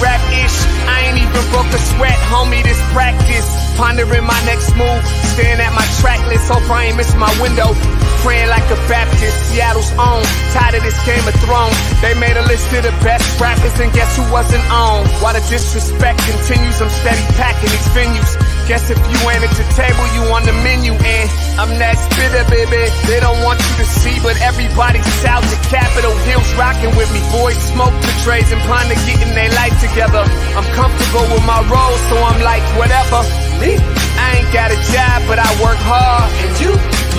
rap-ish. I ain't even broke a sweat, homie, this practice. Pondering my next move, staring at my track list. Hope I ain't missing my window. Praying like a Baptist, Seattle's own. Tired of this Game of Thrones. They made a list of the best rappers, and guess who wasn't on? While the disrespect continues, I'm steady packing these venues. Guess if you ain't at the table, you on the menu. And I'm that spitter, baby. They don't want you to see, but everybody's out to Capitol Hill's rocking with me. Boys smoke the trays and ponder getting their life together. I'm comfortable with my role, so I'm like, whatever. I ain't got a job, but I work hard. And you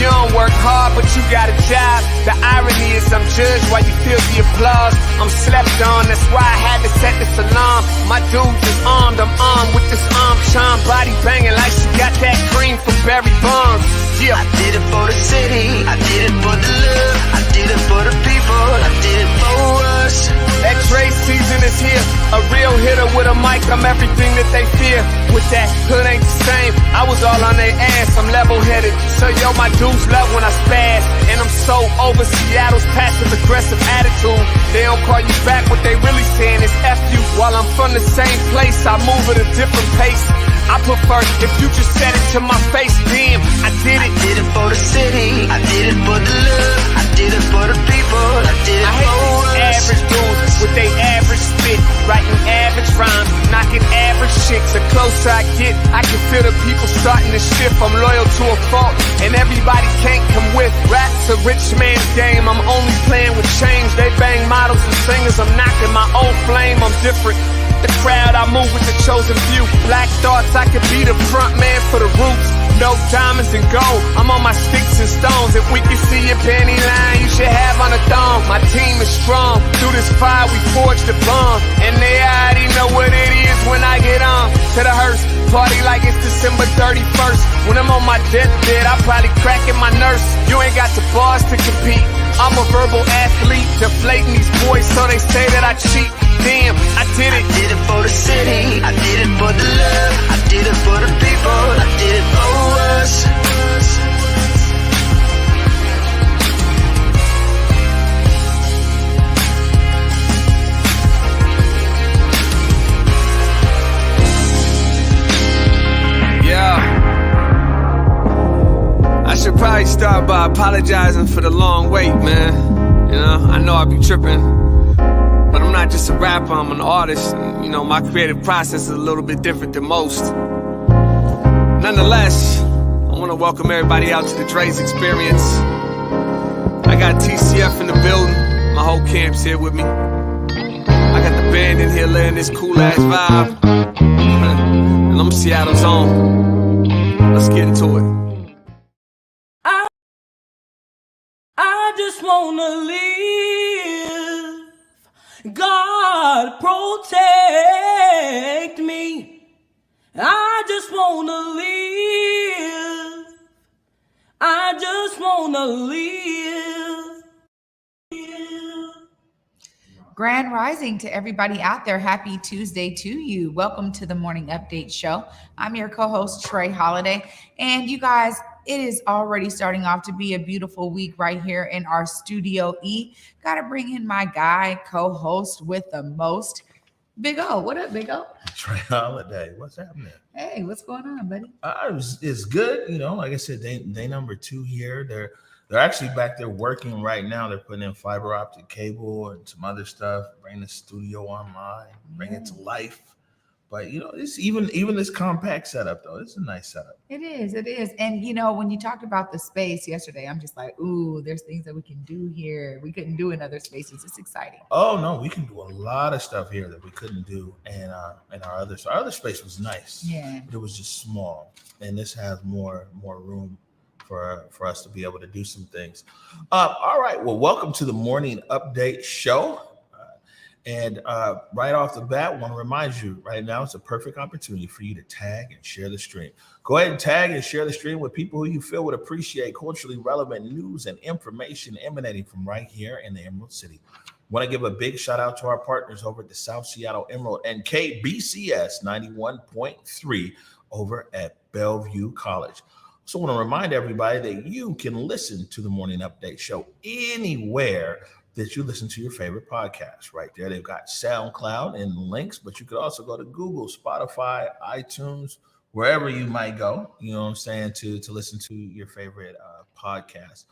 don't work hard, but you got a job. The irony is I'm judged while you feel the applause. I'm slept on, that's why I had to set this alarm. My dudes is armed, I'm armed with this arm charm. Body banging like she got that cream from Barry Bonds. Yeah. I did it for the city, I did it for the love, I did it for the people, I did it for us. That Dre season is here, a real hitter with a mic, I'm everything that they fear. With that hood ain't the same, I was all on their ass, I'm level-headed. So yo, my dudes love when I spaz, and I'm so over Seattle's passive-aggressive attitude. They don't call you back, what they really saying is F you. While I'm from the same place, I move at a different pace. I prefer if you just said it to my face, damn, I did it. I did it for the city, I did it for the love, I did it for the people, I did it I hate for these us. average dudes with they average spit, writing average rhymes, knocking average chicks. The closer I get, I can feel the people starting to shift. I'm loyal to a fault, and everybody can't come with. Rap's a rich man's game, I'm only playing with change. They bang models and singers, I'm knocking my old flame, I'm different. The crowd, I move with the chosen few. Black thoughts, I could be the front man for the roots. No diamonds and gold, I'm on my sticks and stones. If we can see your panty line, you should have on a thong. My team is strong, through this fire we forged a bond. And they already know what it is when I get on. To the hearse, party like it's December 31st. When I'm on my deathbed, I'll probably crack in my nurse. You ain't got the bars to compete. I'm a verbal athlete, deflating these boys so they say that I cheat. Damn, I did it. I did it for the city, I did it for the love, I did it for the people, I did it for us. Yeah. I should probably start by apologizing for the long wait, man. You know, I know I be tripping. But I'm not just a rapper, I'm an artist. And, you know, my creative process is a little bit different than most. Nonetheless, I want to welcome everybody out to the Dre's Experience. I got TCF in the building. My whole camp's here with me. I got the band in here laying this cool-ass vibe. And I'm Seattle's own. Let's get into it. I just wanna live. God protect me. I just wanna live. I just wanna live. Grand Rising to everybody out there. Happy Tuesday to you. Welcome to the Morning Update Show. I'm your co-host, Trey Holiday. And you guys, it is already starting off to be a beautiful week right here in our Studio E. Got to bring in my guy, co-host with the most, Big O. What up, Big O? Trey Holiday, what's happening? Hey, what's going on, buddy? It's good. You know, like I said, day number 2 here. They're actually back there working right now. They're putting in fiber optic cable and some other stuff, bringing the studio online, bring it to life. But you know, it's even this compact setup though. It's a nice setup. It is. And you know, when you talked about the space yesterday, I'm just like, ooh, there's things that we can do here. We couldn't do in other spaces. It's exciting. Oh no, we can do a lot of stuff here that we couldn't do in our other space was nice. Yeah. But it was just small. And this has more room for us to be able to do some things. All right. Well, welcome to the Morning Update Show. And right off the bat, I want to remind you right now, it's a perfect opportunity for you to tag and share the stream. Go ahead and tag and share the stream with people who you feel would appreciate culturally relevant news and information emanating from right here in the Emerald City. Want to give a big shout out to our partners over at the South Seattle Emerald and KBCS 91.3 over at Bellevue College. So I want to remind everybody that you can listen to the Morning Update Show anywhere that you listen to your favorite podcast. Right there, they've got SoundCloud and links, but you could also go to Google, Spotify, iTunes, wherever you might go, you know what I'm saying, to listen to your favorite podcast.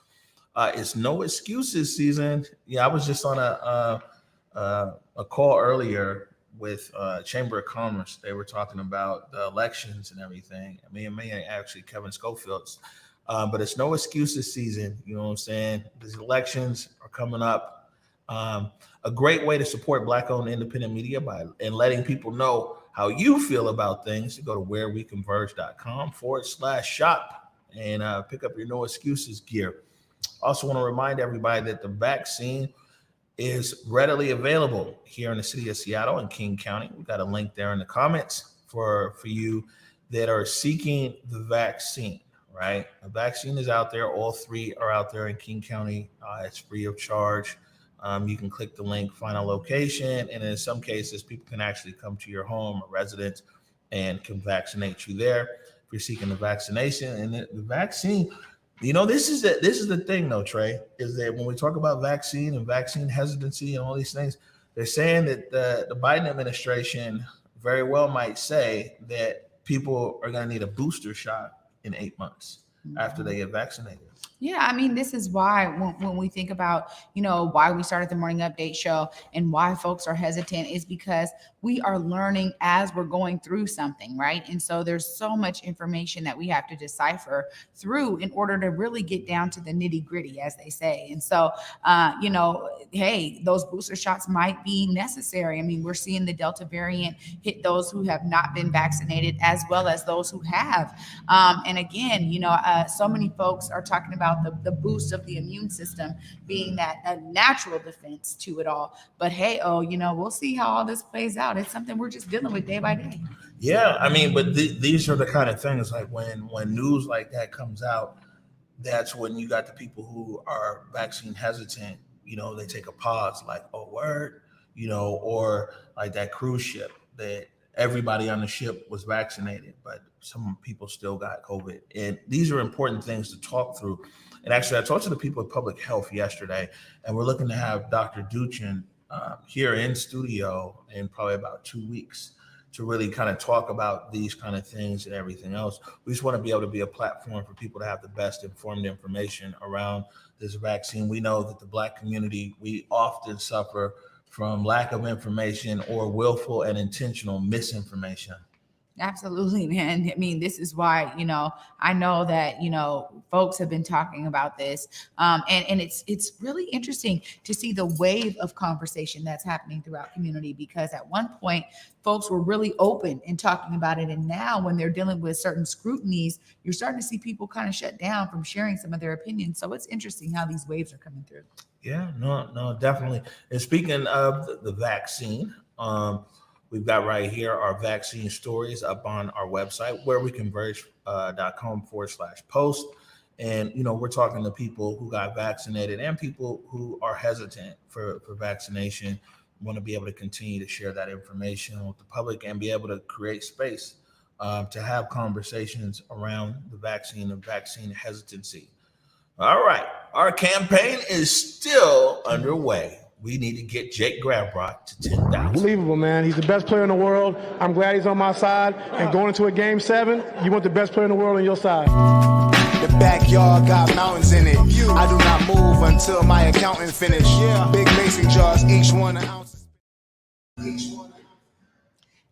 It's no excuses season. Yeah, I was just on a call earlier with Chamber of Commerce. They were talking about the elections and everything. Me and actually Kevin Schofield's. But it's no excuses season. You know what I'm saying? These elections are coming up. A great way to support Black-owned independent media and letting people know how you feel about things. You go to whereweconverge.com/shop and pick up your no excuses gear. Also want to remind everybody that the vaccine is readily available here in the city of Seattle and King County. We've got a link there in the comments for you that are seeking the vaccine, right? The vaccine is out there. All three are out there in King County. It's free of charge. You can click the link, find a location, and in some cases, people can actually come to your home or residence and can vaccinate you there if you're seeking the vaccination. And the vaccine, you know, this is the thing, though, Trey, is that when we talk about vaccine and vaccine hesitancy and all these things, they're saying that the Biden administration very well might say that people are going to need a booster shot in 8 months after they get vaccinated. Yeah, I mean, this is why when we think about, you know, why we started the morning update show and why folks are hesitant is because we are learning as we're going through something, right? And so there's so much information that we have to decipher through in order to really get down to the nitty gritty, as they say. And so, you know, hey, those booster shots might be necessary. I mean, we're seeing the Delta variant hit those who have not been vaccinated as well as those who have. And again, you know, so many folks are talking about the boost of the immune system being that a natural defense to it all. But hey, you know, we'll see how all this plays out. It's something we're just dealing with day by day. Yeah, I mean, but these are the kind of things like when news like that comes out, that's when you got the people who are vaccine hesitant, you know, they take a pause like, oh, word, you know, or like that cruise ship that everybody on the ship was vaccinated, but some people still got COVID. And these are important things to talk through. And actually, I talked to the people at Public Health yesterday, and we're looking to have Dr. Duchin here in studio in probably about 2 weeks to really kind of talk about these kind of things and everything else. We just want to be able to be a platform for people to have the best informed information around this vaccine. We know that the Black community, we often suffer from lack of information or willful and intentional misinformation. Absolutely, man. I mean, this is why, you know, I know that, you know, folks have been talking about this. And it's really interesting to see the wave of conversation that's happening throughout community, because at one point folks were really open in talking about it. And now when they're dealing with certain scrutinies, you're starting to see people kind of shut down from sharing some of their opinions. So it's interesting how these waves are coming through. Yeah, no, definitely. And speaking of the vaccine, we've got right here our vaccine stories up on our website, whereweconverge.com/post. And, you know, we're talking to people who got vaccinated and people who are hesitant for vaccination. We want to be able to continue to share that information with the public and be able to create space to have conversations around the vaccine and vaccine hesitancy. All right. Our campaign is still underway. We need to get Jake Grabrot to 10,000. Unbelievable, man. He's the best player in the world. I'm glad he's on my side. And going into a game 7, you want the best player in the world on your side. The backyard got mountains in it. I do not move until my accountant finish. Big mason jars, each one an ounce.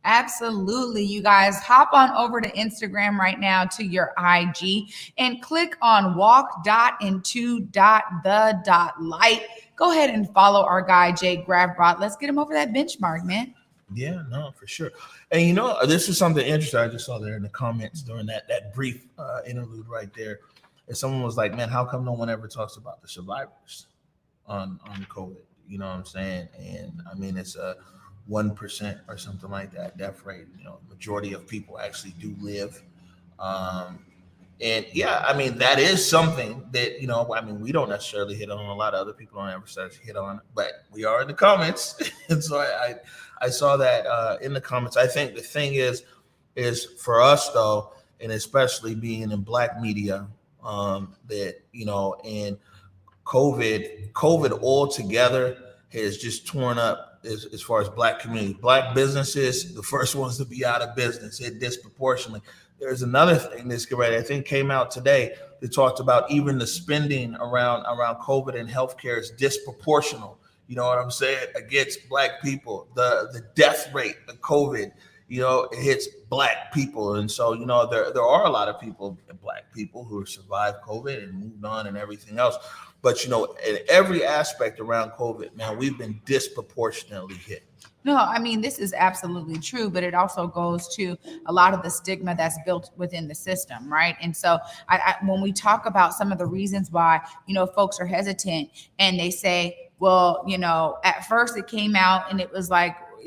Absolutely. You guys hop on over to Instagram right now to your IG and click on walk.into.the.light. Go ahead and follow our guy, Jake Grabrot. Let's get him over that benchmark, man. Yeah, no, for sure. And, you know, this is something interesting I just saw there in the comments during that brief interlude right there. And someone was like, man, how come no one ever talks about the survivors on COVID? You know what I'm saying? And, I mean, it's a 1% or something like that death rate. You know, majority of people actually do live. And yeah, I mean, that is something that, you know, I mean, we don't necessarily hit on, a lot of other people don't ever start to hit on, but we are in the comments. And so I saw that in the comments. I think the thing is for us though, and especially being in Black media, that, you know, and COVID altogether has just torn up as far as Black community. Black businesses, the first ones to be out of business, hit disproportionately. There's another thing that's I think came out today that talked about even the spending around COVID and healthcare is disproportional. You know what I'm saying? Against Black people, the death rate of COVID, it hits Black people. And so, there are a lot of people, Black people, who have survived COVID and moved on and everything else. But, in every aspect around COVID, man, we've been disproportionately hit. No, I mean, this is absolutely true, but it also goes to a lot of the stigma that's built within the system, right? And so when we talk about some of the reasons why, folks are hesitant and they say, well, at first it came out and it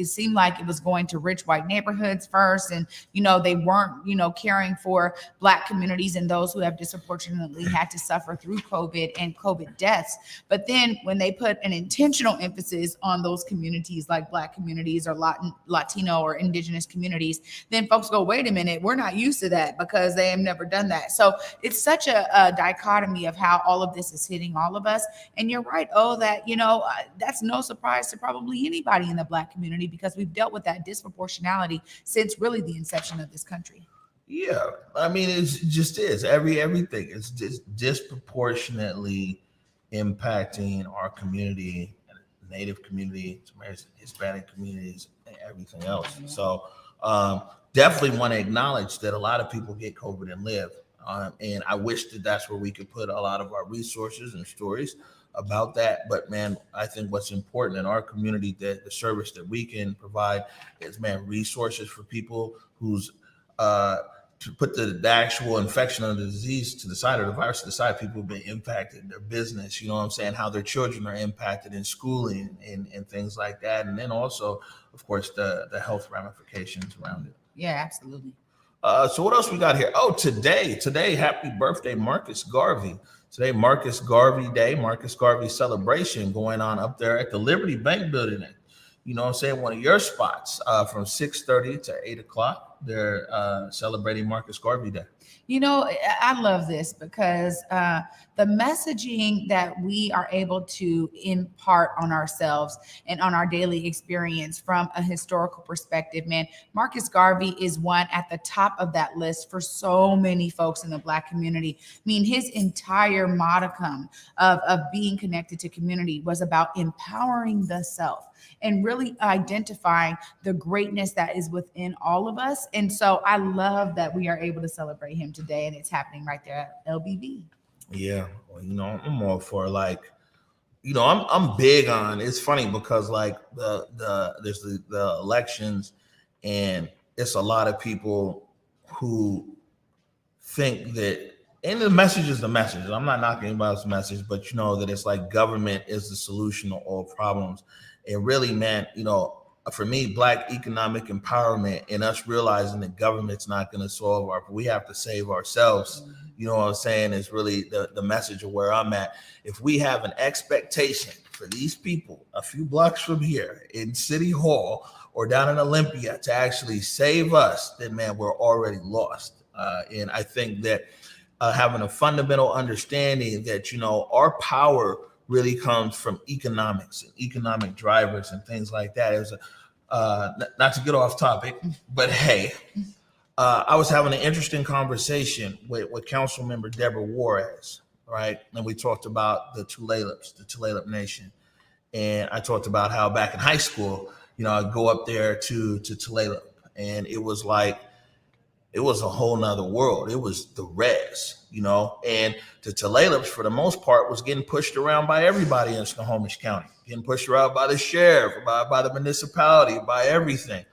seemed like it was going to rich white neighborhoods first. And, they weren't, caring for Black communities and those who have disproportionately had to suffer through COVID and COVID deaths. But then when they put an intentional emphasis on those communities like Black communities or Latino or indigenous communities, then folks go, wait a minute, we're not used to that because they have never done that. So it's such a dichotomy of how all of this is hitting all of us. And you're right, that, that's no surprise to probably anybody in the Black community, because we've dealt with that disproportionality since really the inception of this country. Yeah, I mean, it just is everything. It's just disproportionately impacting our community, Native community, Hispanic communities, and everything else. Mm-hmm. So definitely want to acknowledge that a lot of people get COVID and live. And I wish that that's where we could put a lot of our resources and stories about that. But man, I think what's important in our community, that the service that we can provide is, resources for people who's to put the actual infection of the disease to the side, or the virus to the side. People have been impacted in their business, how their children are impacted in schooling and things like that. And then also, of course, the health ramifications around it. Yeah, absolutely. So what else we got here? Oh, today, happy birthday, Marcus Garvey. Today, Marcus Garvey Day, Marcus Garvey celebration going on up there at the Liberty Bank building. One of your spots from 6:30 to 8 o'clock. They're celebrating Marcus Garvey Day. I love this because the messaging that we are able to impart on ourselves and on our daily experience from a historical perspective, man, Marcus Garvey is one at the top of that list for so many folks in the Black community. I mean, his entire modicum of being connected to community was about empowering the self and really identifying the greatness that is within all of us. And so I love that we are able to celebrate him today, and it's happening right there at LBV. Yeah, well, I'm all for I'm big on. It's funny because there's the elections, and it's a lot of people who think that, and the message is the message. I'm not knocking anybody's message, but that it's like government is the solution to all problems. And really, man, for me, Black economic empowerment and us realizing that government's not going to solve we have to save ourselves. Mm-hmm. You know what I'm saying? Is really the message of where I'm at. If we have an expectation for these people a few blocks from here in City Hall or down in Olympia to actually save us, then man, we're already lost. And I think that having a fundamental understanding that, our power really comes from economics and economic drivers and things like that. It was not to get off topic, but hey, I was having an interesting conversation with Council Member Deborah Juarez, right? And we talked about the Tulalip Nation. And I talked about how back in high school, I'd go up there to Tulalip, and it was a whole nother world. It was the res, and the Tulalips, for the most part, was getting pushed around by everybody in Snohomish County, getting pushed around by the sheriff, by the municipality, by everything.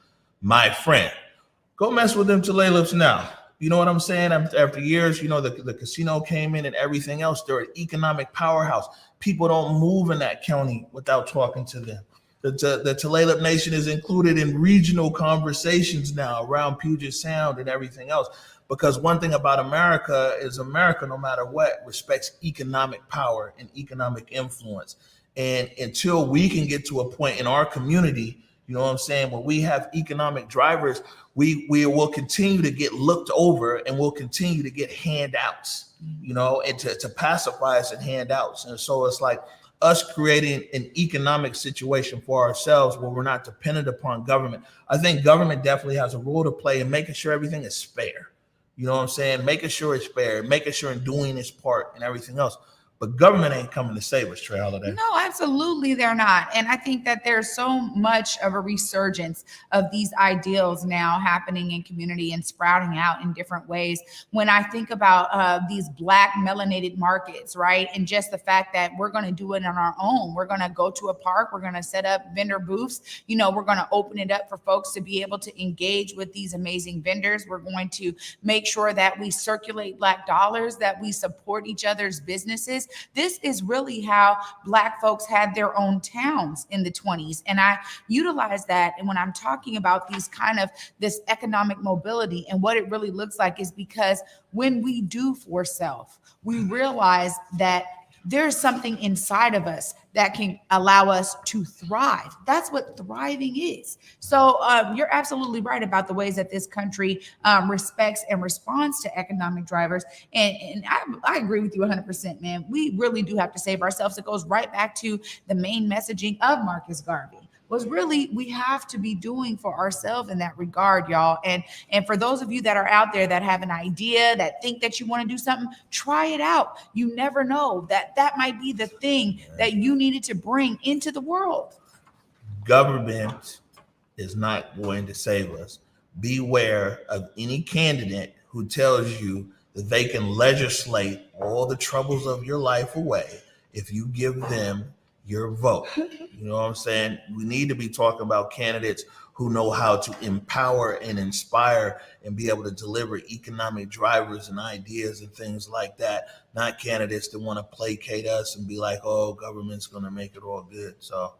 My friend, go mess with them Tulalips now. You know what I'm saying? After years, the casino came in and everything else. They're an economic powerhouse. People don't move in that county without talking to them. The Tulalip Nation is included in regional conversations now around Puget Sound and everything else. Because one thing about America is America, no matter what, respects economic power and economic influence. And until we can get to a point in our community, where we have economic drivers, we will continue to get looked over, and we'll continue to get handouts, and to pacify us and handouts. And so it's like us creating an economic situation for ourselves where we're not dependent upon government. I think government definitely has a role to play in making sure everything is fair. You know what I'm saying? Making sure it's fair, making sure and doing its part and everything else. But government ain't coming to save us, Trey Holiday. No, absolutely they're not. And I think that there's so much of a resurgence of these ideals now happening in community and sprouting out in different ways. When I think about these Black melanated markets, right? And just the fact that we're going to do it on our own. We're going to go to a park. We're going to set up vendor booths. We're going to open it up for folks to be able to engage with these amazing vendors. We're going to make sure that we circulate Black dollars, that we support each other's businesses. This is really how Black folks had their own towns in the 20s. And I utilize that. And when I'm talking about this economic mobility and what it really looks like is because when we do for self, we realize that there's something inside of us that can allow us to thrive. That's what thriving is. So you're absolutely right about the ways that this country respects and responds to economic drivers. And I agree with you 100%, man. We really do have to save ourselves. It goes right back to the main messaging of Marcus Garvey. Was really we have to be doing for ourselves in that regard, y'all. And for those of you that are out there that have an idea, that think that you want to do something, try it out. You never know that might be the thing that you needed to bring into the world. Government is not going to save us. Beware of any candidate who tells you that they can legislate all the troubles of your life away if you give them your vote. You know what I'm saying? We need to be talking about candidates who know how to empower and inspire and be able to deliver economic drivers and ideas and things like that, not candidates that want to placate us and be like, oh, government's going to make it all good. So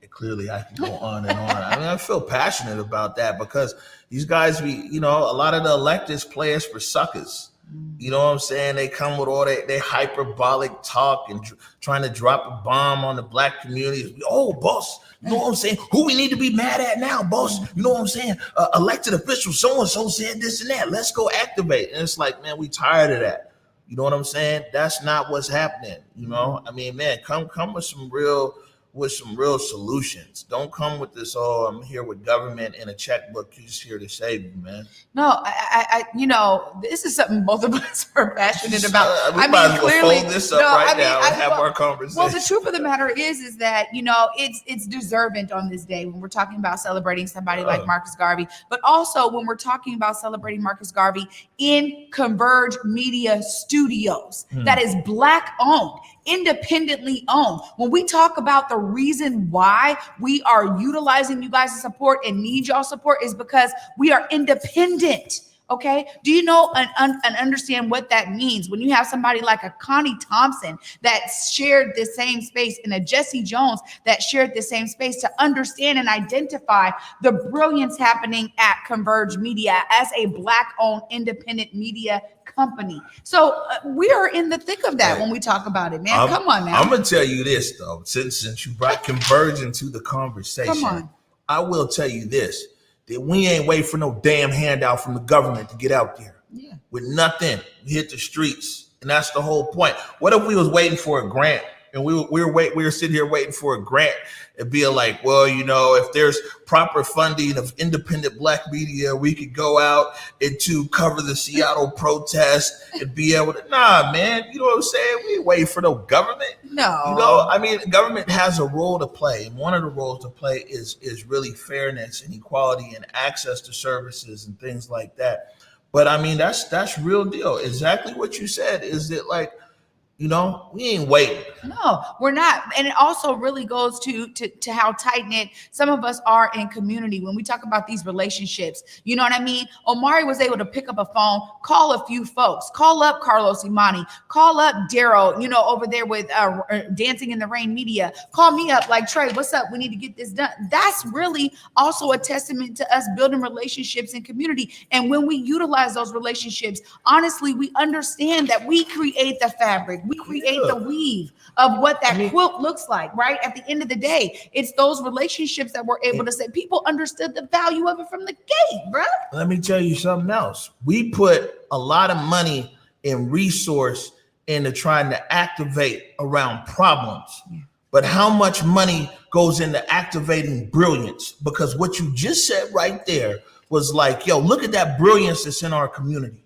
clearly I can go on and on. I mean, I feel passionate about that because these guys, a lot of the electeds play us for suckers. You know what I'm saying? They come with all their hyperbolic talk and trying to drop a bomb on the Black community. Oh, boss, you know what I'm saying? Who we need to be mad at now, boss? You know what I'm saying? Elected official so-and-so said this and that. Let's go activate. And it's like, man, we tired of that. You know what I'm saying? That's not what's happening. I mean, man, come with some real solutions. Don't come with this, oh, I'm here with government and a checkbook. You're just here to save you, man. No, I this is something both of us are passionate about. We might as well fold this up now and have our conversation. Well, the truth of the matter is that, it's deserving on this day when we're talking about celebrating somebody like Marcus Garvey, but also when we're talking about celebrating Marcus Garvey in Converge Media Studios, that is Black owned, independently owned. When we talk about the reason why we are utilizing you guys' support and need y'all support is because we are independent. Okay. Do you know and understand what that means when you have somebody like a Connie Thompson that shared the same space and a Jesse Jones that shared the same space to understand and identify the brilliance happening at Converge Media as a Black owned independent media company. So we are in the thick of that when we talk about it, man. Come on now. I'm going to tell you this though, since you brought Converge into the conversation, come on. I will tell you this. That we ain't waiting for no damn handout from the government to get out there. Yeah. With nothing. We hit the streets. And that's the whole point. What if we was waiting for a grant and we were sitting here waiting for a grant and be like, well, if there's proper funding of independent Black media, we could go out and to cover the Seattle protest and be able to, nah, man, you know what I'm saying? We ain't waiting for no government. No. Government has a role to play. And one of the roles to play is really fairness and equality and access to services and things like that. But I mean, that's real deal. Exactly what you said is that we ain't waiting. No, we're not. And it also really goes to how tight-knit some of us are in community when we talk about these relationships. You know what I mean? Omari was able to pick up a phone, call a few folks, call up Carlos Imani, call up Daryl, over there with Dancing in the Rain Media. Call me up like, Trey, what's up? We need to get this done. That's really also a testament to us building relationships in community. And when we utilize those relationships, honestly, we understand that we create the fabric. We create the weave of what that quilt looks like, right? At the end of the day, it's those relationships that we're able to say people understood the value of it from the gate, bro. Let me tell you something else. We put a lot of money and resource into trying to activate around problems. But how much money goes into activating brilliance? Because what you just said right there was like, yo, look at that brilliance that's in our community.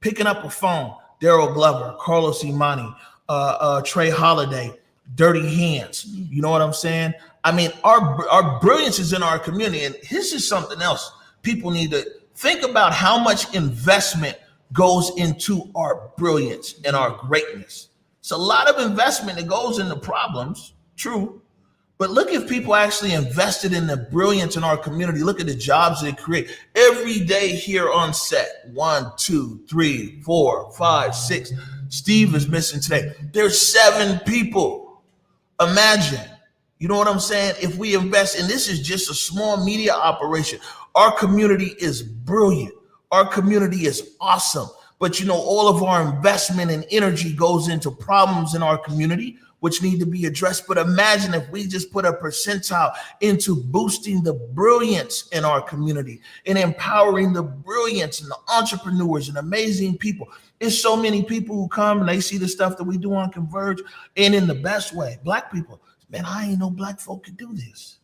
Picking up a phone, Daryl Glover, Carlos Imani, Trey Holiday, Dirty Hands. You know what I'm saying? I mean, our brilliance is in our community. And this is something else people need to think about, how much investment goes into our brilliance and our greatness. It's a lot of investment that goes into problems, true. But look if people actually invested in the brilliance in our community. Look at the jobs they create every day here on set. 1, 2, 3, 4, 5, 6. Steve is missing today. There's 7 people. Imagine, you know what I'm saying? If we invest, and this is just a small media operation, our community is brilliant. Our community is awesome. But you know, all of our investment and energy goes into problems in our community, which need to be addressed. But imagine if we just put a percentile into boosting the brilliance in our community and empowering the brilliance and the entrepreneurs and amazing people. There's so many people who come and they see the stuff that we do on Converge, and in the best way, Black people, man, I ain't know Black folk could do this.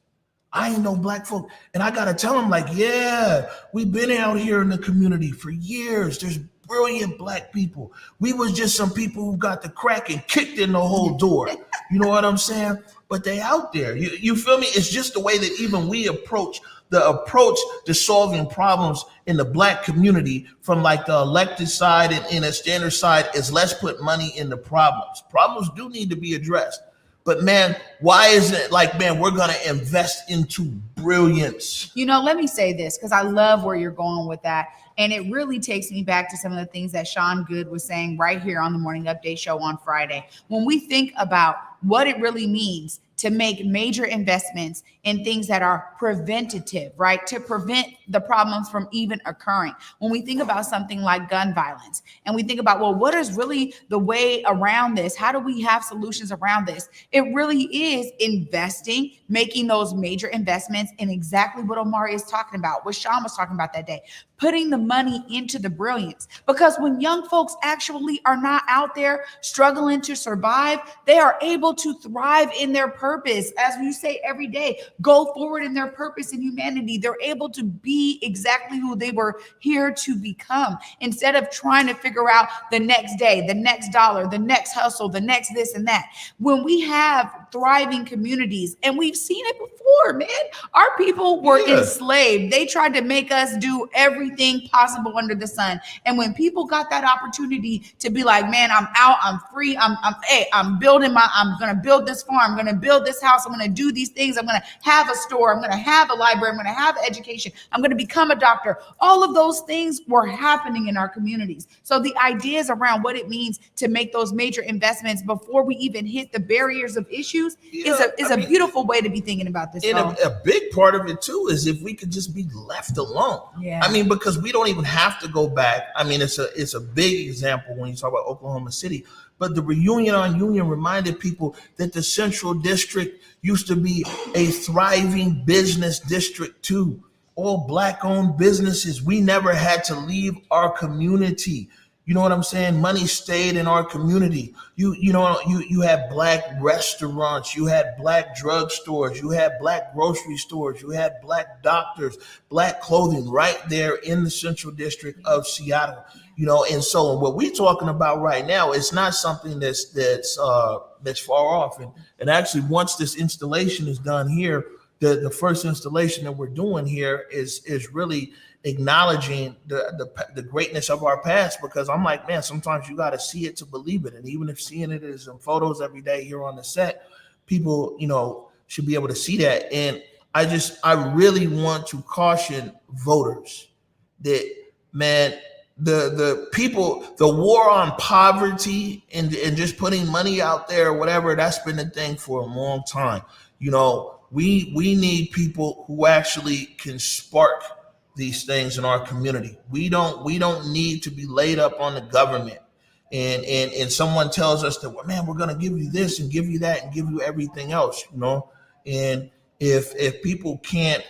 I ain't know Black folk. And I got to tell them, like, yeah, we've been out here in the community for years. There's brilliant Black people. We was just some people who got the crack and kicked in the whole door. You know what I'm saying? But they out there. You feel me? It's just the way that even we approach to solving problems in the Black community from like the elected side and in a standard side is let's put money in the problems. Problems do need to be addressed. But man, why isn't it like, man, we're going to invest into brilliance? You know, let me say this because I love where you're going with that. And it really takes me back to some of the things that Sean Good was saying right here on the Morning Update show on Friday. When we think about what it really means to make major investments in things that are preventative, right? To prevent the problems from even occurring. When we think about something like gun violence and we think about, well, what is really the way around this? How do we have solutions around this? It really is investing, making those major investments in exactly what Omari is talking about, what Sean was talking about that day, putting the money into the brilliance. Because when young folks actually are not out there struggling to survive, they are able to thrive in their purpose. As you say every day, go forward in their purpose and humanity. They're able to be exactly who they were here to become, instead of trying to figure out the next day, the next dollar, the next hustle, the next this and that. When we have thriving communities, and we've seen it before, man, our people were enslaved. They tried to make us do everything possible under the sun. And when people got that opportunity to be like, man, I'm out, I'm free, I'm going to build this farm, I'm going to build this house, I'm going to do these things, I'm going to have a store, I'm going to have a library, I'm going to have education, I'm going to become a doctor. All of those things were happening in our communities. So the ideas around what it means to make those major investments before we even hit the barriers of issues is a beautiful way to be thinking about this. And a big part of it too is if we could just be left alone. Yeah. I mean, because we don't even have to go back. I mean, it's a big example when you talk about Oklahoma City. But the reunion on Union reminded people that the Central District used to be a thriving business district too. All Black-owned businesses. We never had to leave our community. You know what I'm saying? Money stayed in our community. You had Black restaurants, you had Black drugstores, you had Black grocery stores, you had Black doctors, Black clothing right there in the Central District of Seattle. You know, and so what we're talking about right now is not something that's far off. And actually, once this installation is done here, the first installation that we're doing here is really acknowledging the greatness of our past, because I'm like, man, sometimes you got to see it to believe it. And even if seeing it is in photos every day here on the set, people, you know, should be able to see that. And I really want to caution voters that, man, the people, the war on poverty and just putting money out there or whatever, that's been the thing for a long time. You know, we need people who actually can spark these things in our community. We don't need to be laid up on the government. and someone tells us that, well, man, we're going to give you this and give you that and give you everything else, and if people can't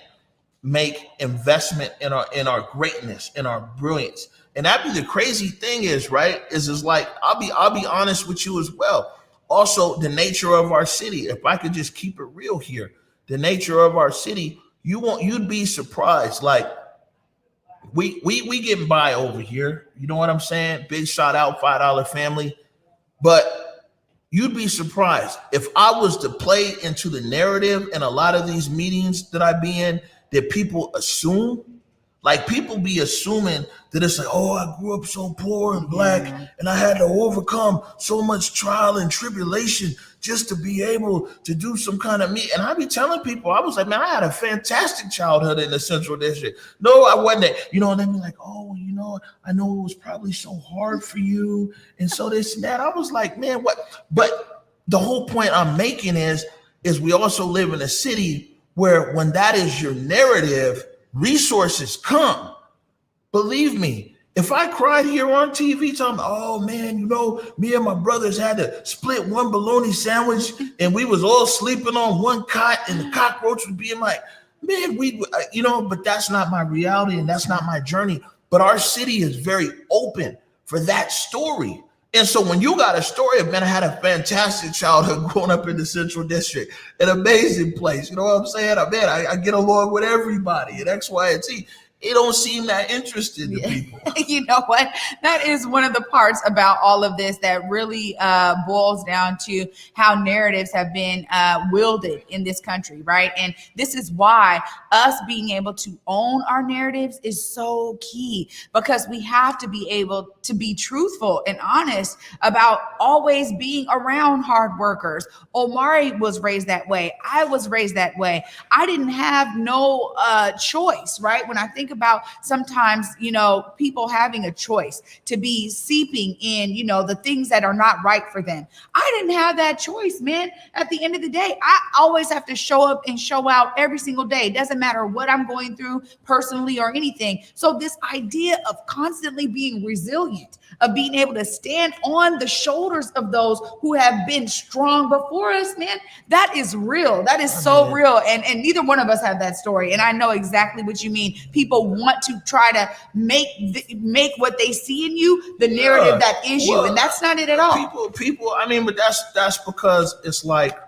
make investment in our greatness, in our brilliance. And that be the crazy thing is, right, is like, I'll be honest with you as well. Also, the nature of our city, if I could just keep it real here, the nature of our city, you'd be surprised. Like, we getting by over here. You know what I'm saying? Big shout out, $5 family. But you'd be surprised if I was to play into the narrative in a lot of these meetings that I be in, that people assume. Like, people be assuming that it's like, oh, I grew up so poor and black, and I had to overcome so much trial and tribulation just to be able to do some kind of meet. And I be telling people, I was like, man, I had a fantastic childhood in the Central District. No, I wasn't. And they be like, oh, I know it was probably so hard for you, and so this and that. I was like, man, what? But the whole point I'm making is we also live in a city where, when that is your narrative, resources come. Believe me, if I cried here on TV talking, oh man, me and my brothers had to split one bologna sandwich and we was all sleeping on one cot and the cockroach would be like, man, but that's not my reality and that's not my journey. But our city is very open for that story. And so when you got a story of, man, I had a fantastic childhood growing up in the Central District, an amazing place. You know what I'm saying? I get along with everybody and X, Y, and Z. It don't seem that interesting to people. You know what? That is one of the parts about all of this that really boils down to how narratives have been wielded in this country, right? And this is why us being able to own our narratives is so key, because we have to be able to be truthful and honest about always being around hard workers. Omari was raised that way. I was raised that way. I didn't have no choice, right? When I think about sometimes, people having a choice to be seeping in, the things that are not right for them. I didn't have that choice, man. At the end of the day, I always have to show up and show out every single day. It doesn't matter what I'm going through personally or anything. So this idea of constantly being resilient, of being able to stand on the shoulders of those who have been strong before us, man, that is real. That is so real. And neither one of us have that story. And I know exactly what you mean. People want to try to make what they see in you the narrative that is you, and that's not it at all. People. I mean, but that's because it's like,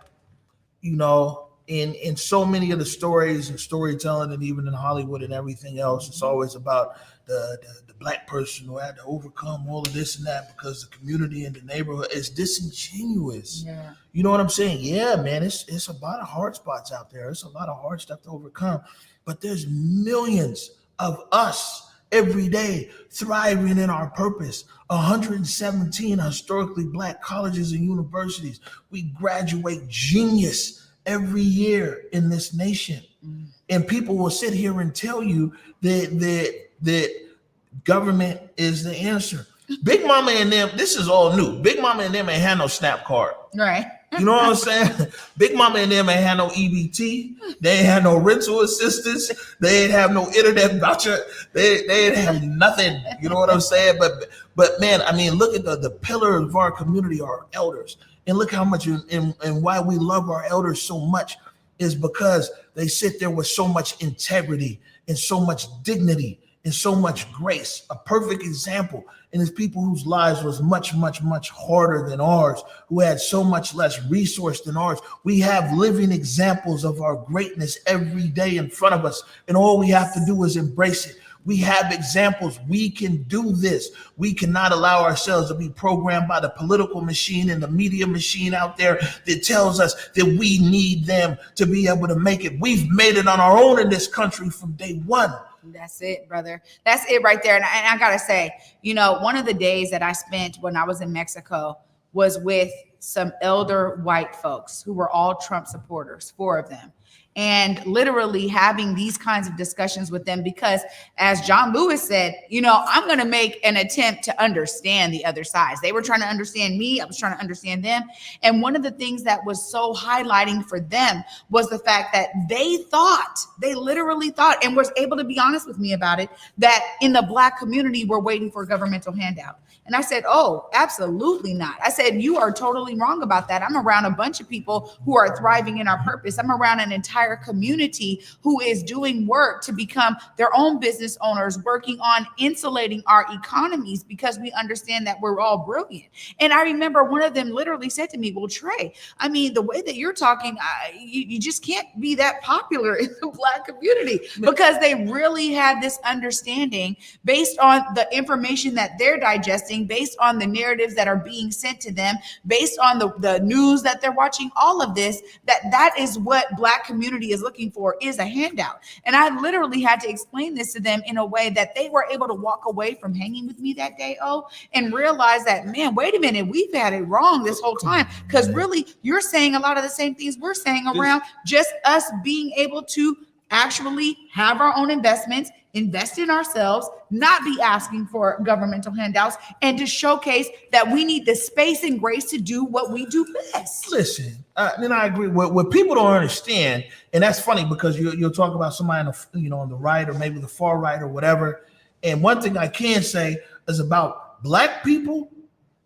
in so many of the stories and storytelling, and even in Hollywood and everything else, it's always about the black person who had to overcome all of this and that because the community and the neighborhood is disingenuous. Yeah. You know what I'm saying? Yeah, man, it's a lot of hard spots out there. It's a lot of hard stuff to overcome, but there's millions of us every day thriving in our purpose. 117 historically black colleges and universities. We graduate genius every year in this nation. And people will sit here and tell you that government is the answer. Big Mama and them, this is all new. Big Mama and them ain't had no SNAP card. Right. You know what I'm saying? Big Mama and them ain't had no EBT. They ain't had no rental assistance. They ain't have no internet voucher. They ain't have nothing. You know what I'm saying? But man, I mean, look at the pillar of our community, our elders. And look how much and why we love our elders so much is because they sit there with so much integrity and so much dignity and so much grace. A perfect example. And it's people whose lives was much, much, much harder than ours, who had so much less resource than ours. We have living examples of our greatness every day in front of us. And all we have to do is embrace it. We have examples. We can do this. We cannot allow ourselves to be programmed by the political machine and the media machine out there that tells us that we need them to be able to make it. We've made it on our own in this country from day one. That's it, brother. That's it right there. And I got to say, one of the days that I spent when I was in Mexico was with some elder white folks who were all Trump supporters, 4 of them. and literally having these kinds of discussions with them, because as John Lewis said, I'm going to make an attempt to understand the other sides. They were trying to understand me. I was trying to understand them. And one of the things that was so highlighting for them was the fact that they literally thought, and was able to be honest with me about it, that in the Black community, we're waiting for a governmental handout. And I said, oh, absolutely not. I said, you are totally wrong about that. I'm around a bunch of people who are thriving in our purpose. I'm around an entire community who is doing work to become their own business owners, working on insulating our economies, because we understand that we're all brilliant. And I remember one of them literally said to me, well, Trey, I mean, the way that you're talking, you just can't be that popular in the Black community, because they really had this understanding based on the information that they're digesting, based on the narratives that are being sent to them, based on the news that they're watching, all of this, that is what Black community is looking for, is a handout. And I literally had to explain this to them in a way that they were able to walk away from hanging with me that day, and realize that, man, wait a minute, we've had it wrong this whole time, because really you're saying a lot of the same things we're saying around just us being able to actually have our own investments, invest in ourselves, not be asking for governmental handouts, and to showcase that we need the space and grace to do what we do best. Listen, then I agree. What people don't understand, and that's funny because you'll talk about somebody on the right or maybe the far right or whatever. And one thing I can say is about Black people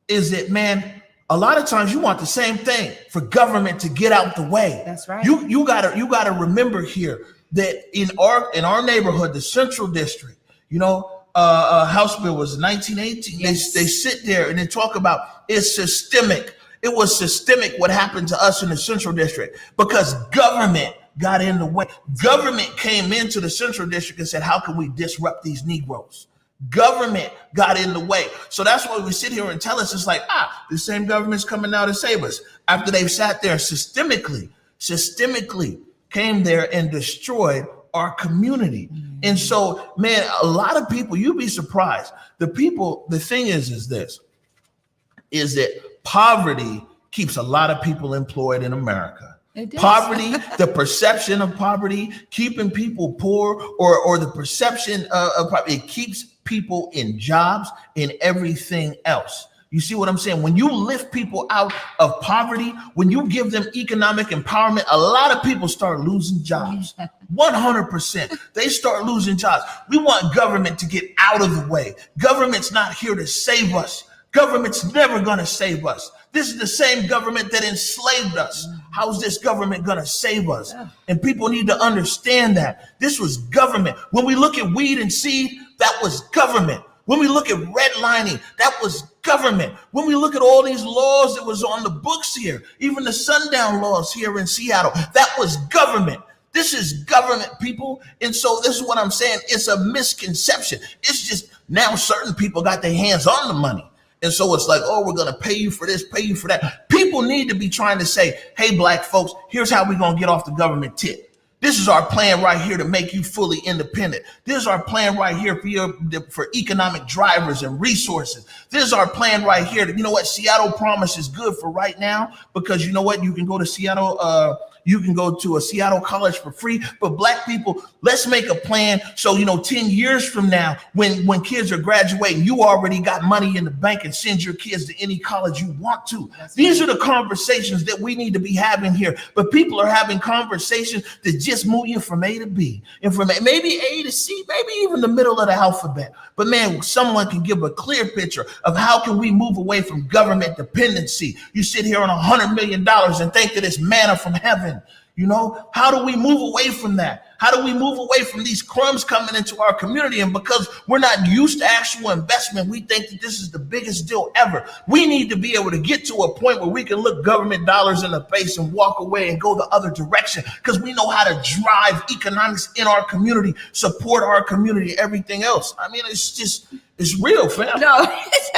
is that, man, a lot of times you want the same thing for government to get out the way. That's right. You gotta remember here that in our neighborhood, the Central District, House bill was 1918. Yes. They sit there and they talk about it's systemic. It was systemic what happened to us in the Central District because government got in the way. Government came into the Central District and said, how can we disrupt these Negroes? Government got in the way. So that's why we sit here and tell us, it's like, the same government's coming now to save us after they've sat there systemically came there and destroyed our community. Mm-hmm. And so, man, a lot of people, you'd be surprised. The thing is that poverty keeps a lot of people employed in America. Poverty, the perception of poverty, keeping people poor, or the perception of poverty, it keeps people in jobs and everything else. You see what I'm saying? When you lift people out of poverty, when you give them economic empowerment, a lot of people start losing jobs. 100%. They start losing jobs. We want government to get out of the way. Government's not here to save us. Government's never going to save us. This is the same government that enslaved us. How's this government going to save us? And people need to understand that. This was government. When we look at weed and seed, that was government. When we look at redlining, that was government. When we look at all these laws that was on the books here, even the sundown laws here in Seattle, that was government. This is government, people. And so this is what I'm saying. It's a misconception. It's just now certain people got their hands on the money. And so it's like, oh, we're going to pay you for this, pay you for that. People need to be trying to say, hey, Black folks, here's how we're going to get off the government tip. This is our plan right here to make you fully independent. This is our plan right here for economic drivers and resources. This is our plan right here. You know what? Seattle Promise is good for right now because you know what? You can go to Seattle. You can go to a Seattle college for free. But Black people, let's make a plan. So, 10 years from now, when kids are graduating, you already got money in the bank and send your kids to any college you want to. These are the conversations that we need to be having here. But people are having conversations that just move you from A to B and from maybe A to C, maybe even the middle of the alphabet. But man, someone can give a clear picture of how can we move away from government dependency. You sit here on $100 million and think that it's manna from heaven. How do we move away from that? How do we move away from these crumbs coming into our community? And because we're not used to actual investment, we think that this is the biggest deal ever. We need to be able to get to a point where we can look government dollars in the face and walk away and go the other direction because we know how to drive economics in our community, support our community, everything else. I mean, it's just, It's real, fam. No.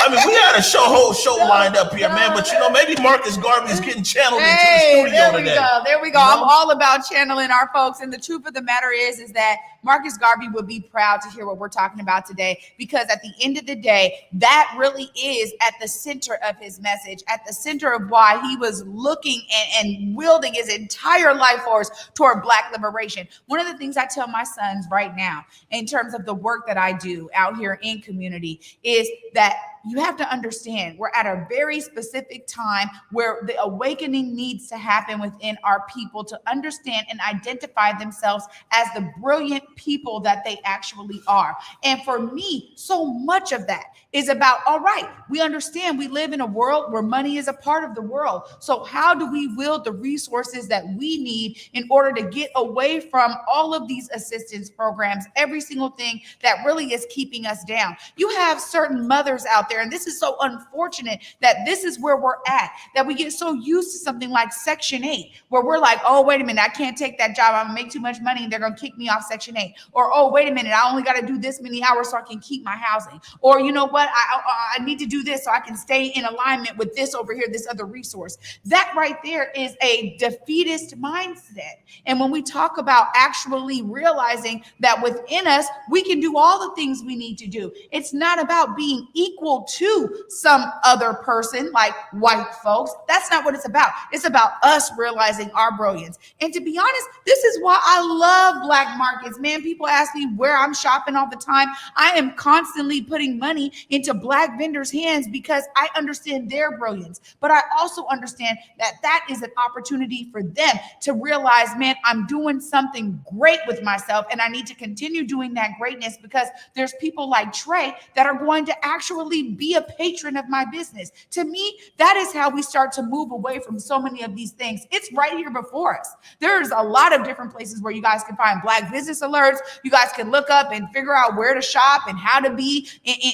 I mean, we had a whole show lined up here, man. But maybe Marcus Garvey is getting channeled into the studio today. There we go. I'm all about channeling our folks. And the truth of the matter is that Marcus Garvey would be proud to hear what we're talking about today, because at the end of the day, that really is at the center of his message, at the center of why he was looking and wielding his entire life force toward Black liberation. One of the things I tell my sons right now, in terms of the work that I do out here in community, is that you have to understand we're at a very specific time where the awakening needs to happen within our people to understand and identify themselves as the brilliant people that they actually are. And for me, so much of that is about, all right, we understand we live in a world where money is a part of the world. So how do we wield the resources that we need in order to get away from all of these assistance programs, every single thing that really is keeping us down? You have certain mothers out there, and this is so unfortunate that this is where we're at, that we get so used to something like Section 8, where we're like, oh, wait a minute, I can't take that job. I'm gonna make too much money and they're gonna kick me off Section 8. Or, oh, wait a minute, I only gotta do this many hours so I can keep my housing. Or, you know what, I need to do this so I can stay in alignment with this over here, this other resource. That right there is a defeatist mindset. And when we talk about actually realizing that within us, we can do all the things we need to do. It's not about being equal to some other person like white folks. That's not what it's about. It's about us realizing our brilliance. And to be honest, this is why I love Black markets. Man, people ask me where I'm shopping all the time. I am constantly putting money into Black vendors' hands because I understand their brilliance. But I also understand that that is an opportunity for them to realize, man, I'm doing something great with myself and I need to continue doing that greatness because there's people like Trey that are going to actually be a patron of my business. To me, that is how we start to move away from so many of these things. It's right here before us. There's a lot of different places where you guys can find Black business alerts. You guys can look up and figure out where to shop and how to be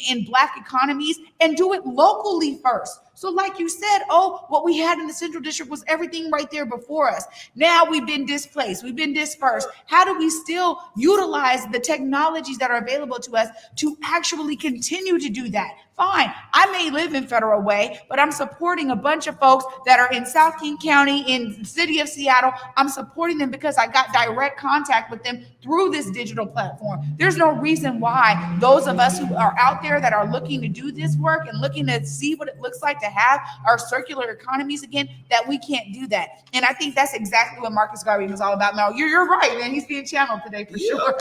in Black economies, and do it locally first. So like you said, what we had in the Central District was everything right there before us. Now we've been displaced. We've been dispersed. How do we still utilize the technologies that are available to us to actually continue to do that? Fine, I may live in Federal Way, but I'm supporting a bunch of folks that are in South King County, in the city of Seattle. I'm supporting them because I got direct contact with them through this digital platform. There's no reason why those of us who are out there that are looking to do this work and looking to see what it looks like to have our circular economies again, that we can't do that. And I think that's exactly what Marcus Garvey was all about. Now, you're right, man. He's being channeled today for sure.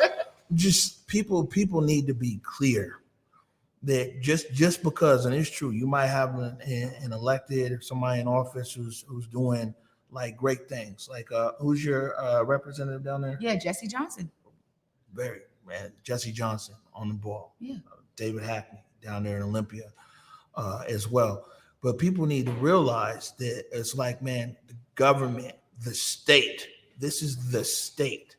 Just people need to be clear that just because, and it's true, you might have an elected or somebody in office who's doing like great things. Like who's your representative down there? Yeah, Jesse Johnson. Jesse Johnson on the ball. Yeah. David Hackney down there in Olympia as well. But people need to realize that it's like, man, the government, the state, this is the state.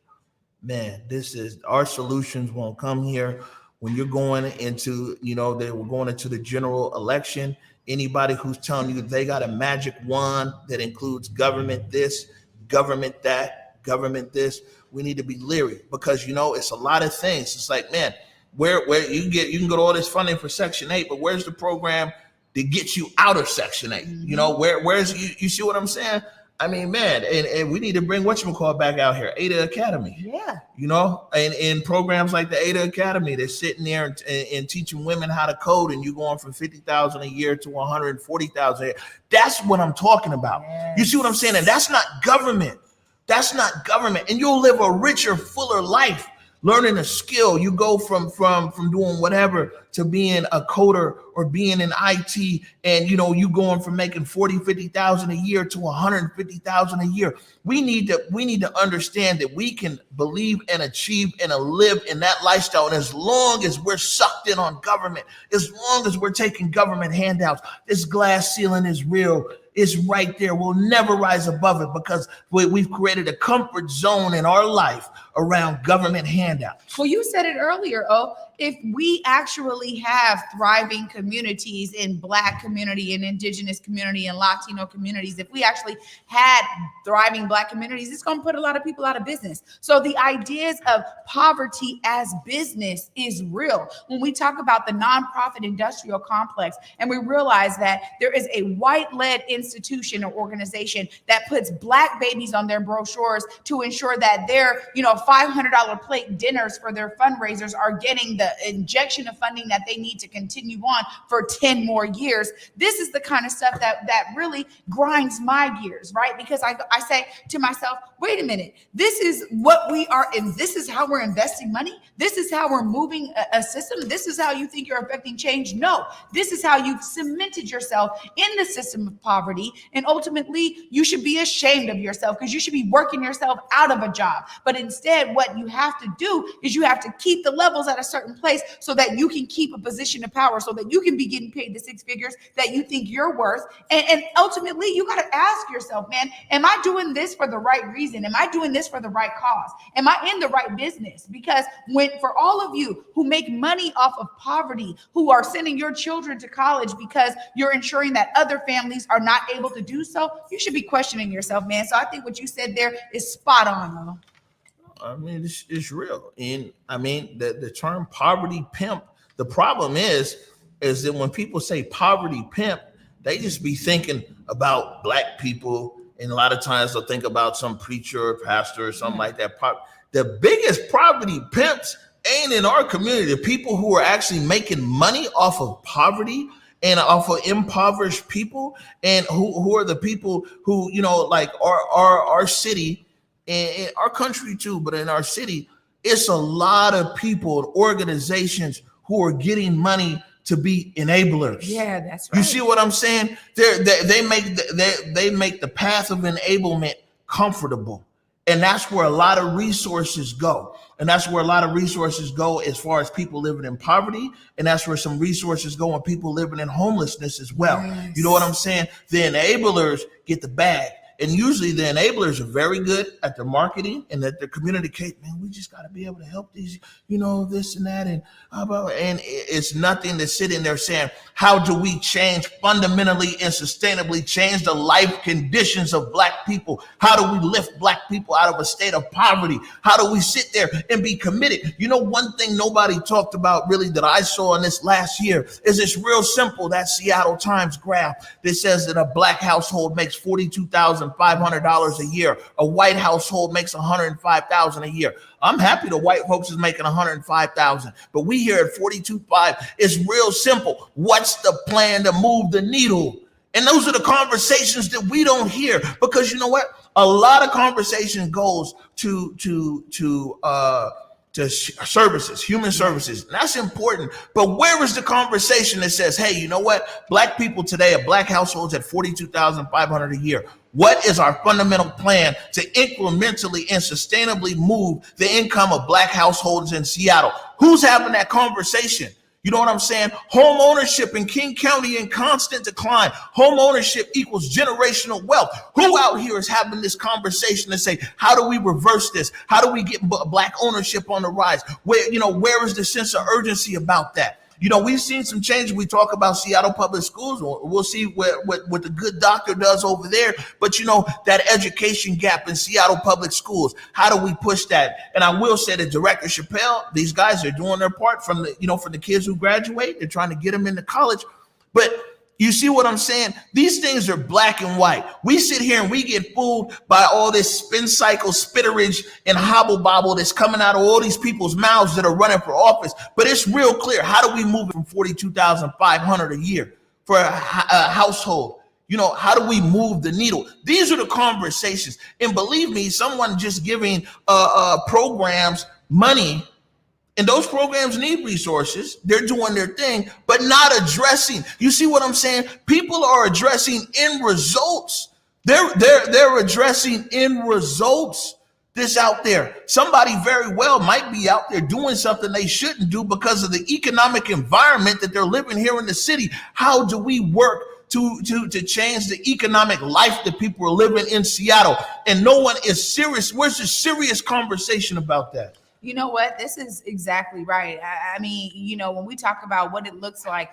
Man, this is our solutions won't come here. When you're going into, they were going into the general election, anybody who's telling you they got a magic wand that includes government this, government that, government this, we need to be leery because, it's a lot of things. It's like, man, where you can go to all this funding for Section 8, but where's the program to get you out of Section 8? Mm-hmm. Where's you see what I'm saying? I mean, man, and we need to bring whatchamacallit back out here, Ada Academy. Yeah. And programs like the Ada Academy, they're sitting there and teaching women how to code, and you going from $50,000 a year to $140,000 a year. That's what I'm talking about. Yes. You see what I'm saying? And that's not government. That's not government. And you'll live a richer, fuller life. Learning a skill, you go from doing whatever to being a coder or being in IT, and you going from making $40,000-$50,000 a year to $150,000 a year. We need to understand that we can believe and achieve and live in that lifestyle. And as long as we're sucked in on government, as long as we're taking government handouts, this glass ceiling is real. It's right there. We'll never rise above it because we've created a comfort zone in our life around government handouts. Well, you said it earlier, if we actually have thriving communities in Black community and Indigenous community and Latino communities, if we actually had thriving Black communities, it's going to put a lot of people out of business. So the ideas of poverty as business is real. When we talk about the nonprofit industrial complex and we realize that there is a white-led institution or organization that puts Black babies on their brochures to ensure that their, $500 plate dinners for their fundraisers are getting the injection of funding that they need to continue on for 10 more years. This is the kind of stuff that really grinds my gears, right? Because I say to myself, wait a minute, this is what we are in. This is how we're investing money. This is how we're moving a system. This is how you think you're affecting change. No, this is how you've cemented yourself in the system of poverty. And ultimately, you should be ashamed of yourself because you should be working yourself out of a job. But instead, what you have to do is you have to keep the levels at a certain place so that you can keep a position of power, so that you can be getting paid the six figures that you think you're worth. And ultimately, you got to ask yourself, man, am I doing this for the right reason? Am I doing this for the right cause? Am I in the right business? Because for all of you who make money off of poverty, who are sending your children to college because you're ensuring that other families are not able to do so, you should be questioning yourself, man. So I think what you said there is spot on, though. I mean, it's real. And I mean, the term poverty pimp, the problem is that when people say poverty pimp, they just be thinking about Black people. And a lot of times they'll think about some preacher or pastor or something like that. The biggest poverty pimps ain't in our community. The people who are actually making money off of poverty and off of impoverished people, and who are the people who, like our city and our country too, but in our city, it's a lot of people and organizations who are getting money to be enablers. Yeah, that's right. You see what I'm saying? They make the path of enablement comfortable. And that's where a lot of resources go. And that's where a lot of resources go as far as people living in poverty. And that's where some resources go on people living in homelessness as well. Yes. You know what I'm saying? The enablers get the bag. And usually the enablers are very good at their marketing and at their communicate. Man, we just got to be able to help these, this and that. And it's nothing to sit in there saying, how do we change fundamentally and sustainably change the life conditions of Black people? How do we lift Black people out of a state of poverty? How do we sit there and be committed? One thing nobody talked about really that I saw in this last year is it's real simple. That Seattle Times graph that says that a Black household makes $42,500 a year. A white household makes $105,000 a year. I'm happy the white folks is making $105,000, but we here at 42.5. It's real simple. What's the plan to move the needle? And those are the conversations that we don't hear, because you know what? A lot of conversation goes to services, human services. That's important. But where is the conversation that says, hey, you know what? Black people today, a Black households at $42,500 a year. What is our fundamental plan to incrementally and sustainably move the income of Black households in Seattle? Who's having that conversation? You know what I'm saying? Home ownership in King County in constant decline. Home ownership equals generational wealth. Who out here is having this conversation to say, how do we reverse this? How do we get Black ownership on the rise? Where is the sense of urgency about that? We've seen some changes. We talk about Seattle public schools. We'll see what the good doctor does over there. But, that education gap in Seattle public schools, how do we push that? And I will say that Director Chappelle, these guys are doing their part from the kids who graduate. They're trying to get them into college. But you see what I'm saying? These things are black and white. We sit here and we get fooled by all this spin cycle, spitterage, and hobble bobble that's coming out of all these people's mouths that are running for office. But it's real clear. How do we move it from $42,500 a year for a household? How do we move the needle? These are the conversations. And believe me, someone just giving programs money, and those programs need resources. They're doing their thing, but not addressing. You see what I'm saying? People are addressing end results. They're addressing end results. This out there. Somebody very well might be out there doing something they shouldn't do because of the economic environment that they're living here in the city. How do we work to change the economic life that people are living in Seattle? And no one is serious. Where's the serious conversation about that? You know what? This is exactly right. I mean, you know, when we talk about what it looks like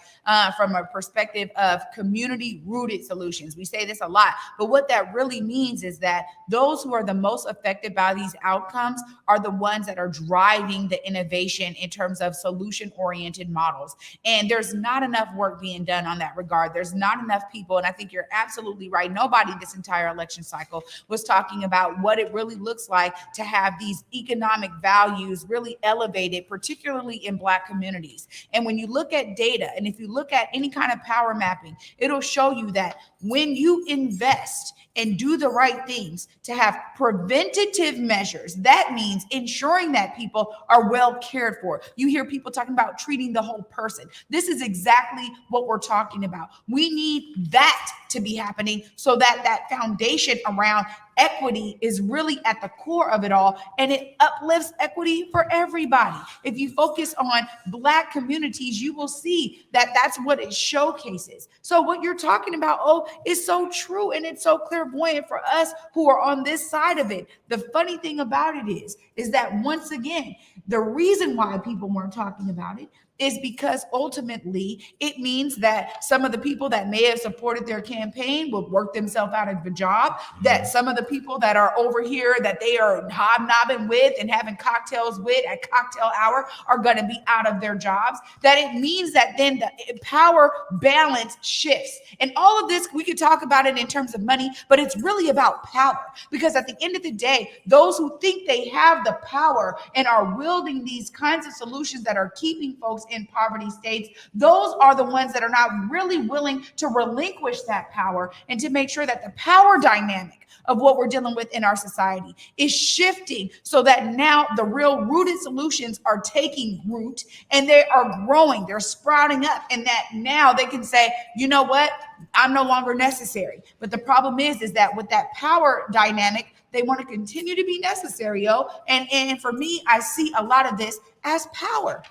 from a perspective of community-rooted solutions, we say this a lot, but what that really means is that those who are the most affected by these outcomes are the ones that are driving the innovation in terms of solution-oriented models. And there's not enough work being done on that regard. There's not enough people, and I think you're absolutely right. Nobody this entire election cycle was talking about what it really looks like to have these economic values really elevated, particularly in Black communities. And when you look at data, and if you look at any kind of power mapping, it'll show you that when you invest and do the right things to have preventative measures, that means ensuring that people are well cared for. You hear people talking about treating the whole person. This is exactly what we're talking about. We need that to be happening so that that foundation around equity is really at the core of it all, and it uplifts equity for everybody. If you focus on Black communities, you will see that that's what it showcases. So what you're talking about, is so true, and it's so clairvoyant for us who are on this side of it. The funny thing about it is that once again, the reason why people weren't talking about it is because ultimately it means that some of the people that may have supported their campaign will work themselves out of a job, that some of the people that are over here that they are hobnobbing with and having cocktails with at cocktail hour are going to be out of their jobs, that it means that then the power balance shifts. And all of this, we could talk about it in terms of money, but it's really about power, because at the end of the day, those who think they have the power and are wielding these kinds of solutions that are keeping folks in poverty states, those are the ones that are not really willing to relinquish that power and to make sure that the power dynamic of what we're dealing with in our society is shifting so that now the real rooted solutions are taking root and they are growing, they're sprouting up, and that now they can say, you know what, I'm no longer necessary. But the problem is that with that power dynamic, they want to continue to be necessary, and for me, I see a lot of this as power.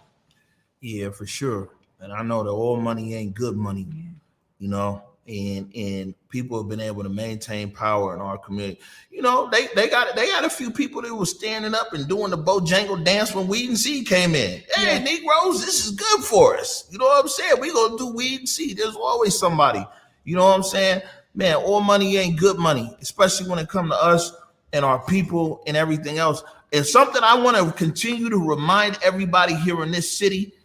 Yeah, for sure. And I know that all money ain't good money, you know, and people have been able to maintain power in our community. You know, they got a few people that were standing up and doing the Bojangle dance when Weed and Seed came in. Hey, Negroes, this is good for us. You know what I'm saying? We gonna do Weed and Seed. There's always somebody. You know what I'm saying? Man, all money ain't good money, especially when it comes to us and our people and everything else. And something I want to continue to remind everybody here in this city,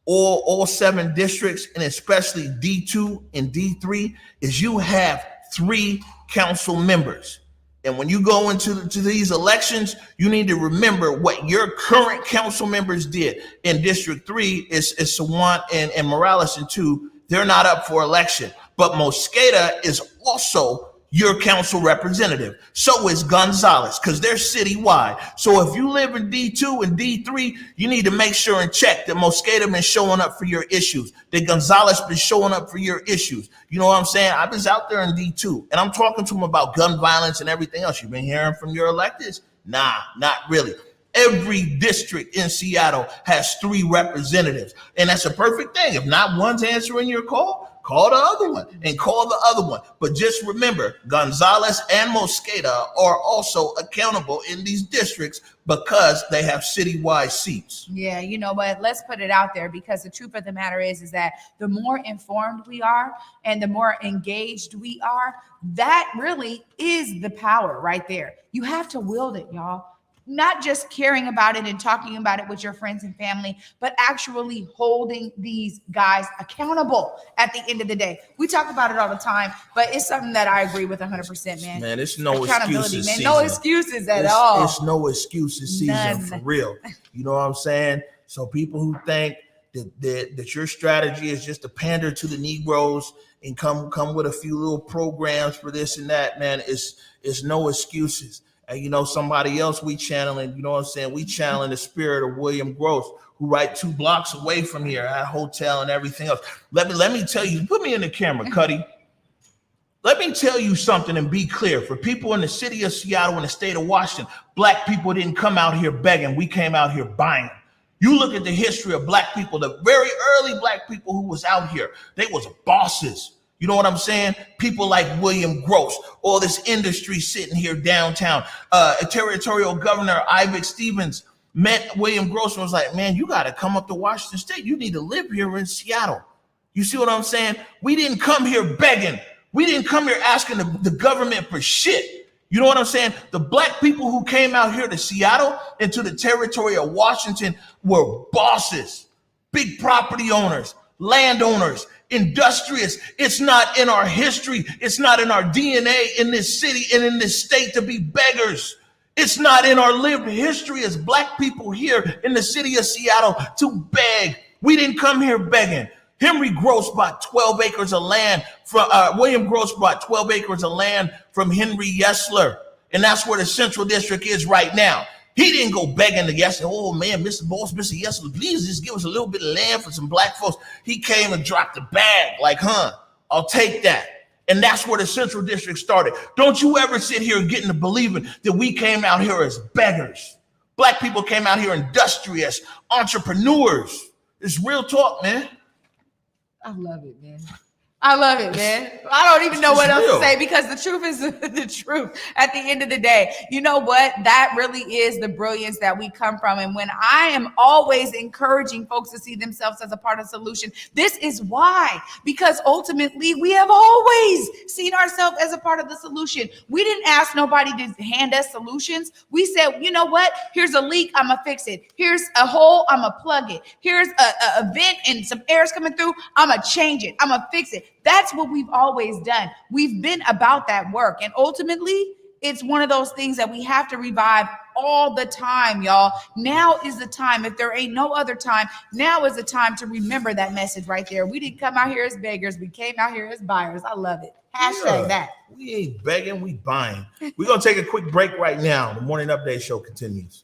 all 7 districts, and especially D2 and D3, is you have 3 council members. And when you go into these elections, you need to remember what your current council members did. In District 3 is Sawant and Morales, and 2, they're not up for election. But Mosqueda is also your council representative. So is Gonzalez, because they're citywide. So if you live in D2 and D3, you need to make sure and check that Mosqueda been showing up for your issues, that Gonzalez been showing up for your issues. You know what I'm saying? I was out there in D2, and I'm talking to them about gun violence and everything else. You've been hearing from your electeds? Nah, not really. Every district in Seattle has 3 representatives, and that's a perfect thing. If not one's answering your call the other one and call the other one. But just remember, Gonzalez and Mosqueda are also accountable in these districts because they have citywide seats. Yeah, you know what? Let's put it out there, because the truth of the matter is that the more informed we are and the more engaged we are, that really is the power right there. You have to wield it, y'all. Not just caring about it and talking about it with your friends and family, but actually holding these guys accountable at the end of the day. We talk about it all the time, but it's something that I agree with 100%, man. Man, it's no excuses season. No excuses at all. It's no excuses season. None. For real. You know what I'm saying? So people who think that your strategy is just to pander to the Negroes and come with a few little programs for this and that, man, it's no excuses. And you know, somebody else we channeling, you know what I'm saying? We channeling the spirit of William Gross, who right 2 blocks away from here at a hotel and everything else. Let me tell you, put me in the camera, Cuddy. Let me tell you something and be clear. For people in the city of Seattle and the state of Washington, Black people didn't come out here begging. We came out here buying. You look at the history of Black people, the very early Black people who was out here, they was bosses. You know what I'm saying? People like William Gross, all this industry sitting here downtown, Territorial Governor Ivic Stevens, William Grossman was like, man, you got to come up to Washington State. You need to live here in Seattle. You see what I'm saying? We didn't come here begging. We didn't come here asking the government for shit. You know what I'm saying? The black people who came out here to Seattle and to the territory of Washington were bosses, big property owners, landowners, industrious. It's not in our history. It's not in our DNA in this city and in this state to be beggars. It's not in our lived history as black people here in the city of Seattle to beg. We didn't come here begging. Henry Gross bought 12 acres of land from William Gross bought 12 acres of land from Henry Yesler, and that's where the Central District is right now. He didn't go begging to Yesler. Oh man, Mr. Yesler, please just give us a little bit of land for some black folks. He came and dropped the bag like, I'll take that. And that's where the Central District started. Don't you ever sit here and get into believing that we came out here as beggars. Black people came out here industrious, entrepreneurs. It's real talk, man. I love it, man. I love it, man. I don't even know what else to say because the truth is the truth at the end of the day. You know what? That really is the brilliance that we come from. And when I am always encouraging folks to see themselves as a part of the solution, this is why. Because ultimately, we have always seen ourselves as a part of the solution. We didn't ask nobody to hand us solutions. We said, you know what? Here's a leak. I'm going to fix it. Here's a hole. I'm going to plug it. Here's a vent and some air's coming through. I'm going to change it. I'm going to fix it. That's what we've always done. We've been about that work. And ultimately, it's one of those things that we have to revive all the time, y'all. Now is the time. If there ain't no other time, now is the time to remember that message right there. We didn't come out here as beggars. We came out here as buyers. I love it. Hashtag that. We ain't begging, we buying. We're going to take a quick break right now. The Morning Update Show continues.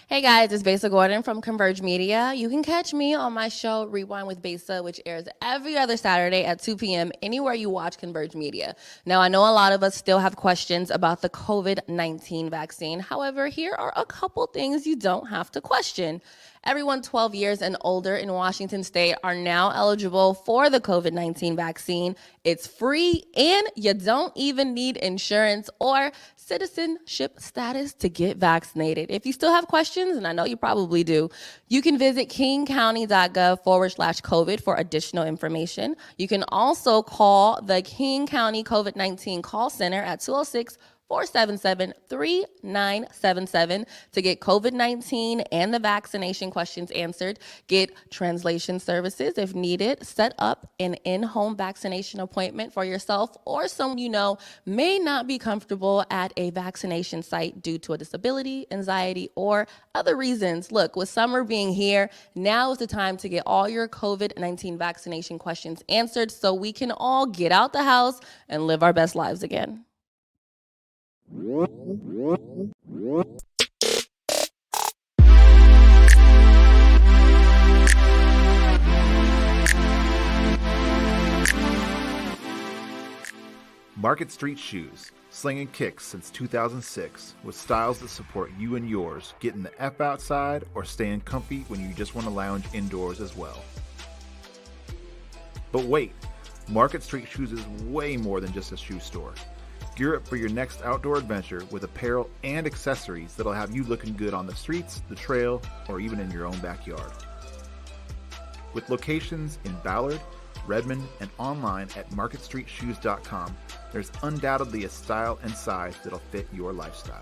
Hey guys, it's Besa Gordon from Converge Media. You can catch me on my show Rewind with Besa, which airs every other Saturday at 2 p.m. anywhere you watch Converge Media. Now, I know a lot of us still have questions about the COVID-19 vaccine. However, here are a couple things you don't have to question. Everyone 12 years and older in Washington State are now eligible for the COVID-19 vaccine. It's free, and you don't even need insurance or citizenship status to get vaccinated. If you still have questions, and I know you probably do, you can visit kingcounty.gov/COVID for additional information. You can also call the King County COVID-19 call center at 206-477-3977 to get COVID-19 and the vaccination questions answered, get translation services if needed, set up an in-home vaccination appointment for yourself or someone you know may not be comfortable at a vaccination site due to a disability, anxiety, or other reasons. Look, with summer being here, now is the time to get all your COVID-19 vaccination questions answered so we can all get out the house and live our best lives again. Market Street Shoes, slinging kicks since 2006, with styles that support you and yours, getting the F outside or staying comfy when you just want to lounge indoors as well. But wait, Market Street Shoes is way more than just a shoe store. Gear up for your next outdoor adventure with apparel and accessories that'll have you looking good on the streets, the trail, or even in your own backyard. With locations in Ballard, Redmond, and online at marketstreetshoes.com, there's undoubtedly a style and size that'll fit your lifestyle.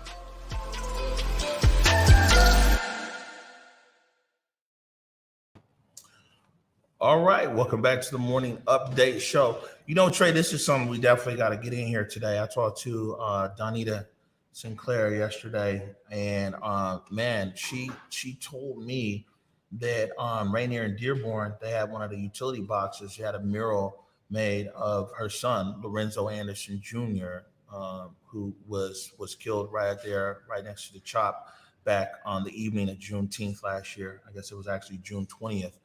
All right, welcome back to the Morning Update Show. You know, Trey, this is something we definitely got to get in here today. I talked to Donita Sinclair yesterday, and man, she told me that Rainier and Dearborn, they had one of the utility boxes. She had a mural made of her son, Lorenzo Anderson Jr., who was killed right there, right next to the CHOP back on the evening of Juneteenth last year. I guess it was actually June 20th.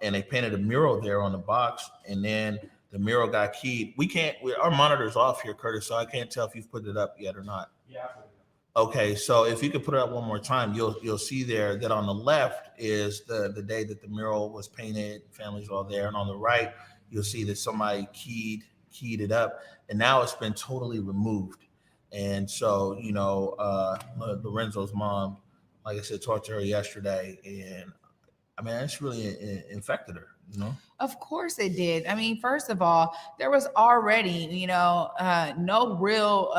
And they painted a mural there on the box, and then the mural got keyed. Our monitor's off here, Curtis, so I can't tell if you've put it up yet or not. Yeah. Okay, so if you could put it up one more time, you'll see there that on the left is the day that the mural was painted, families all there, and on the right, you'll see that somebody keyed it up, and now it's been totally removed. And so, Lorenzo's mom, like I said, talked to her yesterday, and I mean, it's really infected her, Of course it did. I mean, first of all, there was already, no real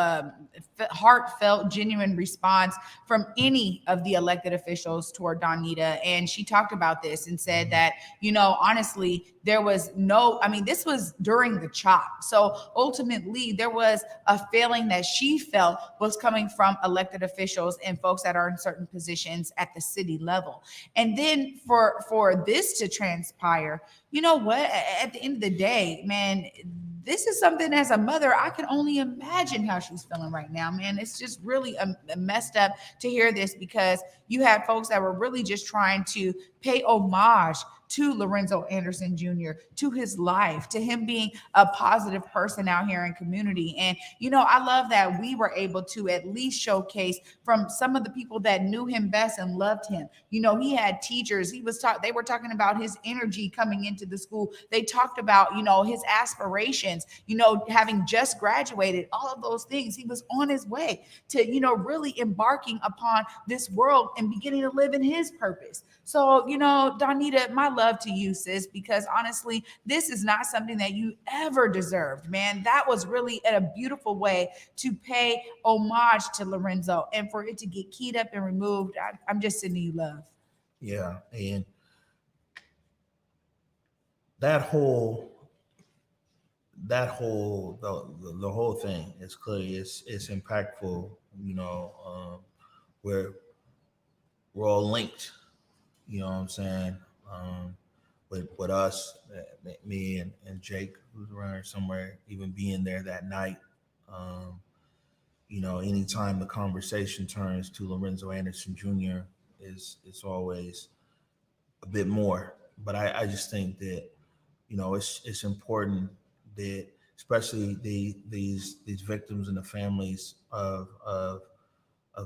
heartfelt, genuine response from any of the elected officials toward Donita. And she talked about this and said that, honestly, there was this was during the chop. So ultimately, there was a feeling that she felt was coming from elected officials and folks that are in certain positions at the city level. And then for this to transpire, you know what? At the end of the day, man, this is something as a mother, I can only imagine how she's feeling right now, man. It's just really messed up to hear this, because you had folks that were really just trying to pay homage to Lorenzo Anderson Jr., to his life, to him being a positive person out here in community. And, I love that we were able to at least showcase from some of the people that knew him best and loved him. He had teachers. They were talking about his energy coming into the school. They talked about, his aspirations, having just graduated, all of those things. He was on his way to, really embarking upon this world and beginning to live in his purpose. So, Donita, my love to you, sis, because honestly, this is not something that you ever deserved, man. That was really a beautiful way to pay homage to Lorenzo, and for it to get keyed up and removed, I'm just sending you love. Yeah, and the whole thing is clearly it's impactful. We're all linked. You know what I'm saying? With us, me and Jake, who's around here somewhere, even being there that night. Anytime the conversation turns to Lorenzo Anderson Jr., it's always a bit more. But I just think that, it's important that, especially these victims and the families of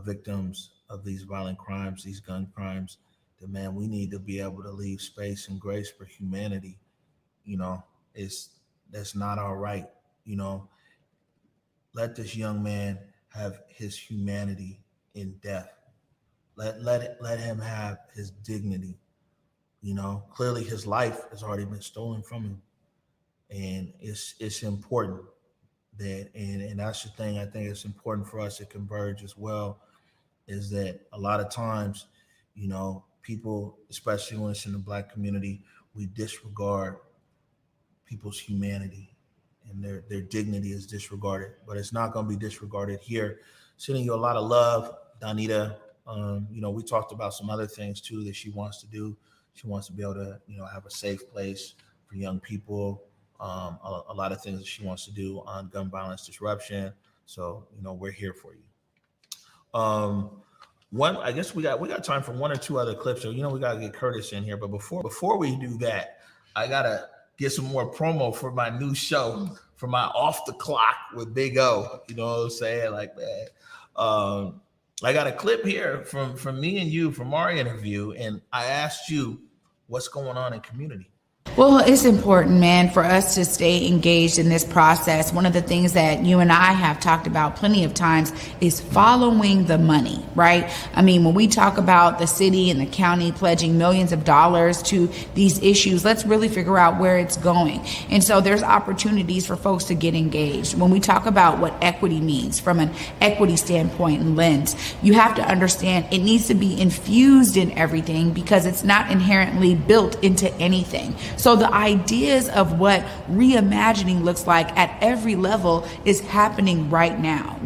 victims of these violent crimes, these gun crimes, that, man, we need to be able to leave space and grace for humanity. That's not all right. Let this young man have his humanity in death. Let him have his dignity. Clearly his life has already been stolen from him, and it's important that, and that's the thing I think it's important for us to converge as well, is that a lot of times, people, especially when it's in the Black community, we disregard people's humanity, and their dignity is disregarded. But it's not going to be disregarded here. Sending you a lot of love, Donita. We talked about some other things too that she wants to do. She wants to be able to, have a safe place for young people. A lot of things that she wants to do on gun violence disruption. So, we're here for you. I guess we got time for one or two other clips. So, we got to get Curtis in here. But before we do that, I got to get some more promo for my new show, for my Off the Clock with Big O. You know what I'm saying? Like that. I got a clip here from me and you from our interview. And I asked you what's going on in community. Well, it's important, man, for us to stay engaged in this process. One of the things that you and I have talked about plenty of times is following the money, right? I mean, when we talk about the city and the county pledging millions of dollars to these issues, let's really figure out where it's going. And so there's opportunities for folks to get engaged. When we talk about what equity means from an equity standpoint and lens, you have to understand it needs to be infused in everything, because it's not inherently built into anything. So the ideas of what reimagining looks like at every level is happening right now.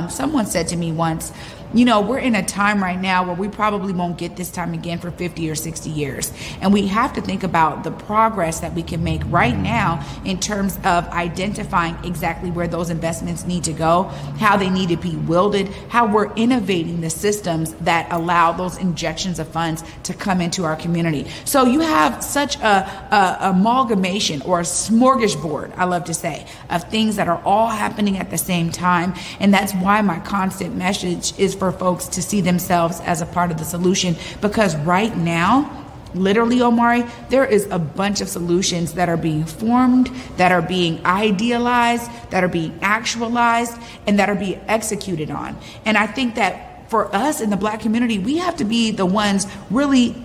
Someone said to me once, we're in a time right now where we probably won't get this time again for 50 or 60 years. And we have to think about the progress that we can make right now in terms of identifying exactly where those investments need to go, how they need to be wielded, how we're innovating the systems that allow those injections of funds to come into our community. So you have such a amalgamation, or a smorgasbord, I love to say, of things that are all happening at the same time. And that's why my constant message is for folks to see themselves as a part of the solution, because right now literally, Omari, there is a bunch of solutions that are being formed, that are being idealized, that are being actualized, and that are being executed on. And I think that for us in the Black community, we have to be the ones really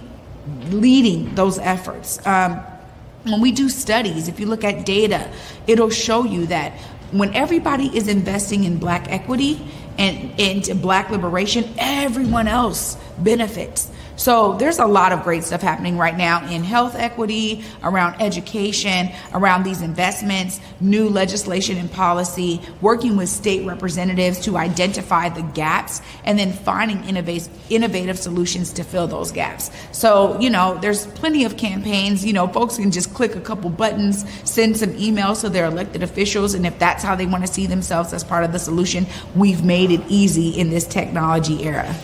leading those efforts. When we do studies, if you look at data, it'll show you that when everybody is investing in Black equity and into Black liberation, everyone else benefits. So there's a lot of great stuff happening right now in health equity, around education, around these investments, new legislation and policy, working with state representatives to identify the gaps, and then finding innovative solutions to fill those gaps. So, there's plenty of campaigns. Folks can just click a couple buttons, send some emails to their elected officials, and if that's how they want to see themselves as part of the solution, we've made it easy in this technology era.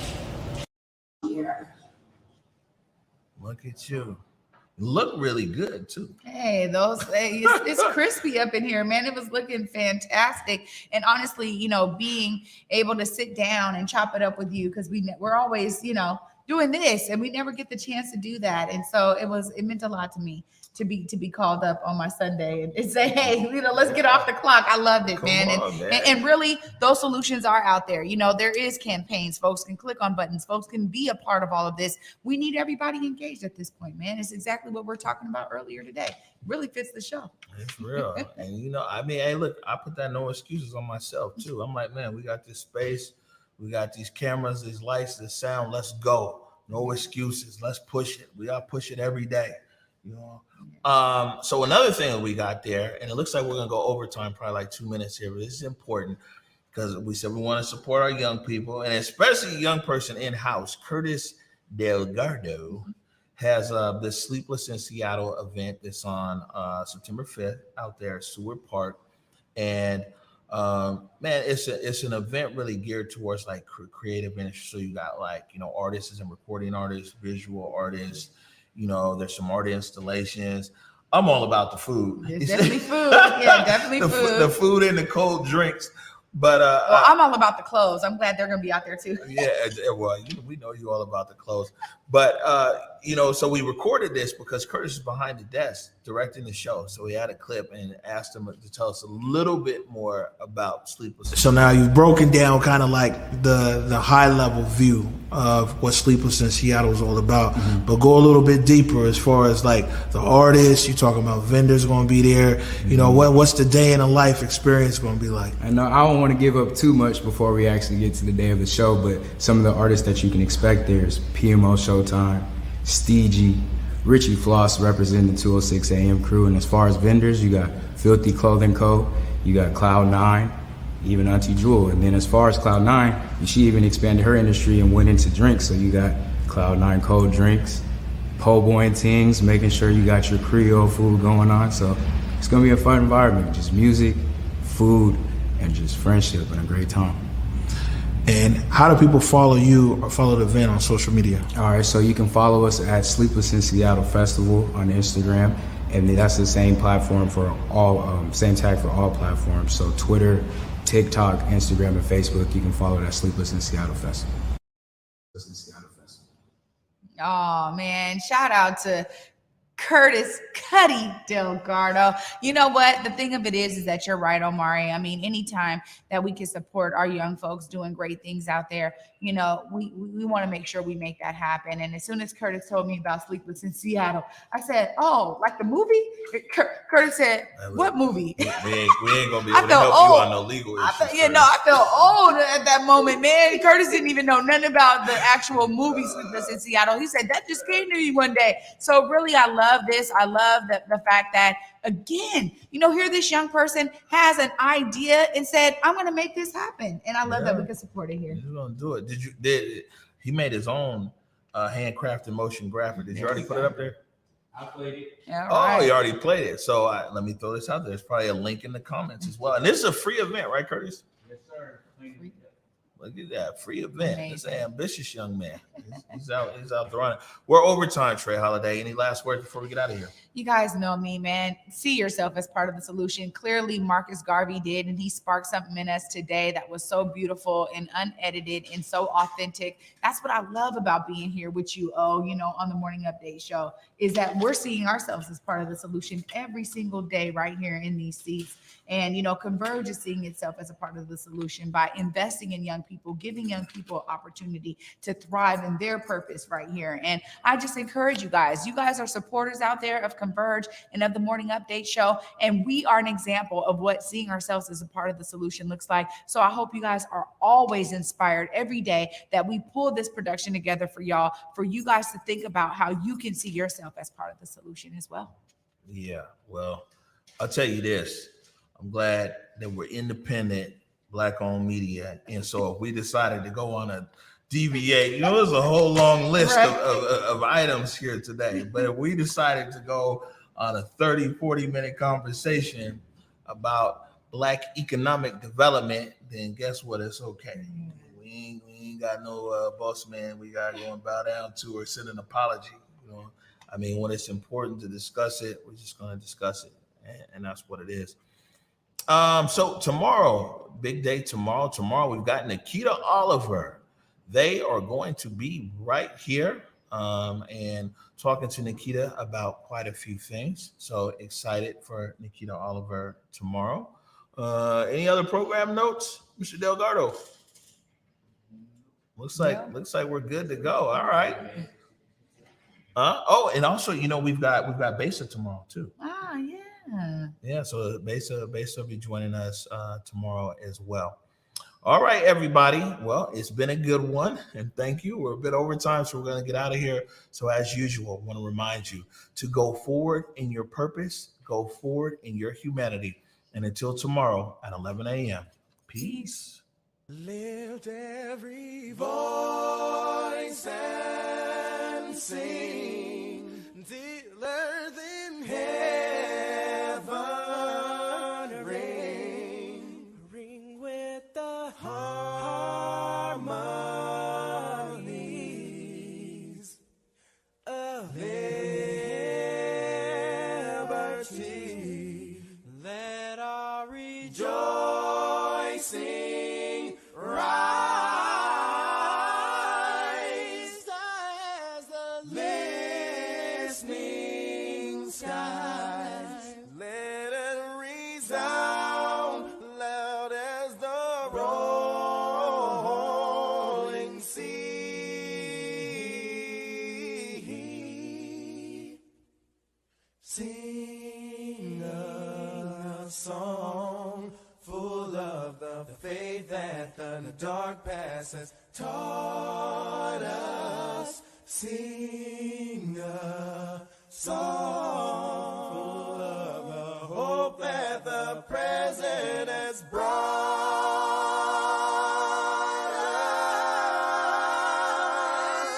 Look at you. Look really good too. Hey, it's crispy up in here, man. It was looking fantastic. And honestly, being able to sit down and chop it up with you, because we're always, doing this, and we never get the chance to do that. And so it meant a lot to me to be called up on my Sunday and say, hey, let's get off the clock. I loved it, man. And really, those solutions are out there. There is campaigns. Folks can click on buttons. Folks can be a part of all of this. We need everybody engaged at this point, man. It's exactly what we're talking about earlier today. Really fits the show. It's real. And hey, look, I put that no excuses on myself too. I'm like, man, we got this space. We got these cameras, these lights, this sound. Let's go. No excuses. Let's push it. We got to push it every day. So another thing that we got there, and it looks like we're gonna go overtime, probably like 2 minutes here, but this is important because we said we want to support our young people, and especially a young person in house. Curtis Delgado has this Sleepless in Seattle event that's on September 5th out there at Seward Park, and man, it's an event really geared towards like creative industry. So you got artists and recording artists, visual artists. There's some art installations. I'm all about the food. There's definitely food. Yeah, definitely food. The food and the cold drinks. But I'm all about the clothes. I'm glad they're gonna be out there too. Yeah, well, we know you all about the clothes. But so we recorded this because Curtis is behind the desk directing the show. So we had a clip and asked him to tell us a little bit more about Sleepless. So now you've broken down kind of like the high level view of what Sleepless in Seattle is all about. Mm-hmm. But go a little bit deeper as far as like the artists. You talking about vendors going to be there. Mm-hmm. What's the day in a life experience going to be like? I know I don't want to give up too much before we actually get to the day of the show, but some of the artists that you can expect there is PMO Showtime, Steegy, Richie Floss representing the 206 AM crew. And as far as vendors, you got Filthy Clothing Co., you got Cloud9, even Auntie Jewel. And then as far as Cloud9, she even expanded her industry and went into drinks. So you got Cloud9 cold drinks, po' boy and things, making sure you got your Creole food going on. So it's gonna be a fun environment, just music, food, and just friendship and a great time. And how do people follow you or follow the event on social media? All right, so you can follow us at Sleepless in Seattle Festival on Instagram, and that's the same platform for all, same tag for all platforms. So Twitter, TikTok, Instagram, and Facebook, you can follow that Sleepless in Seattle Festival. Oh man, shout out to Curtis Cuddy Delgado. You know what? The thing of it is that you're right, Omari. I mean, anytime that we can support our young folks doing great things out there, we want to make sure we make that happen. And as soon as Curtis told me about Sleepless in Seattle, I said, oh, like the movie? Curtis said, what movie? We ain't going to be able to help you on no legal issues. I felt old at that moment, man. Curtis didn't even know nothing about the actual movie Sleepless in Seattle. He said, that just came to me one day. So really, I love this. I love the fact that, again, here this young person has an idea and said, I'm going to make this happen. And I love that we can support it here. You're going to do it. He made his own handcrafted motion graphic. Did you already put it up there? I played it. Right. You already played it. So let me throw this out there. There's probably a link in the comments as well. And this is a free event, right, Curtis? Yes, sir. Look at that free event. Amazing. It's an ambitious young man. He's out throwing it. We're overtime, Trey Holiday. Any last words before we get out of here? You guys know me, man. See yourself as part of the solution. Clearly, Marcus Garvey did, and he sparked something in us today that was so beautiful and unedited and so authentic. That's what I love about being here with you, on the Morning Update Show, is that we're seeing ourselves as part of the solution every single day right here in these seats. And, Converge is seeing itself as a part of the solution by investing in young people, giving young people opportunity to thrive in their purpose right here. And I just encourage you guys. You guys are supporters out there of Converge and of the Morning Update Show. And we are an example of what seeing ourselves as a part of the solution looks like. So I hope you guys are always inspired every day that we pull this production together for y'all, for you guys to think about how you can see yourself as part of the solution as well. Yeah, well, I'll tell you this. I'm glad that we're independent, Black-owned media. And so if we decided to go on a DVA, there's a whole long list of items here today. But if we decided to go on a 30, 40-minute conversation about Black economic development, then guess what? It's okay. We ain't got no boss man we got to go and bow down to or send an apology. When it's important to discuss it, we're just going to discuss it. And that's what it is. So tomorrow, big day tomorrow. Tomorrow we've got Nikita Oliver. They are going to be right here and talking to Nikita about quite a few things. So excited for Nikita Oliver tomorrow. Any other program notes, Mr. Delgado? Looks like we're good to go. All right. And also, we've got Besa tomorrow too. Ah, yeah. Yeah, so Besa will be joining us tomorrow as well. All right, everybody. Well, it's been a good one, and thank you. We're a bit over time, so we're going to get out of here. So as usual, I want to remind you to go forward in your purpose, go forward in your humanity. And until tomorrow at 11 a.m., peace. Lift every voice and sing till earth in heaven ring with the harmonies of liberty. Let our rejoicing rise as the listening skies. Let it resound loud as the rolling sea. Sing a song full of the faith that the dark past has taught us. Sing a song full of the hope that the present has brought us.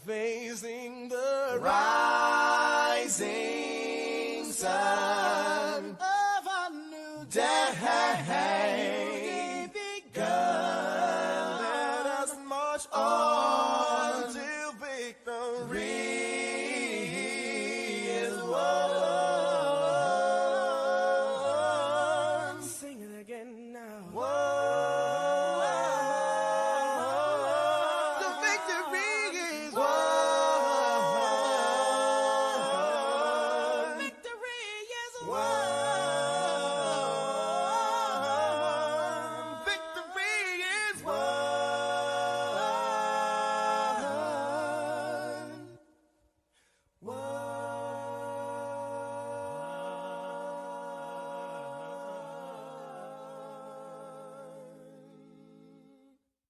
Facing the rising sun of a new day begun. Let us march on till victory is won. Sing it again now. The victory is won. Victory is won.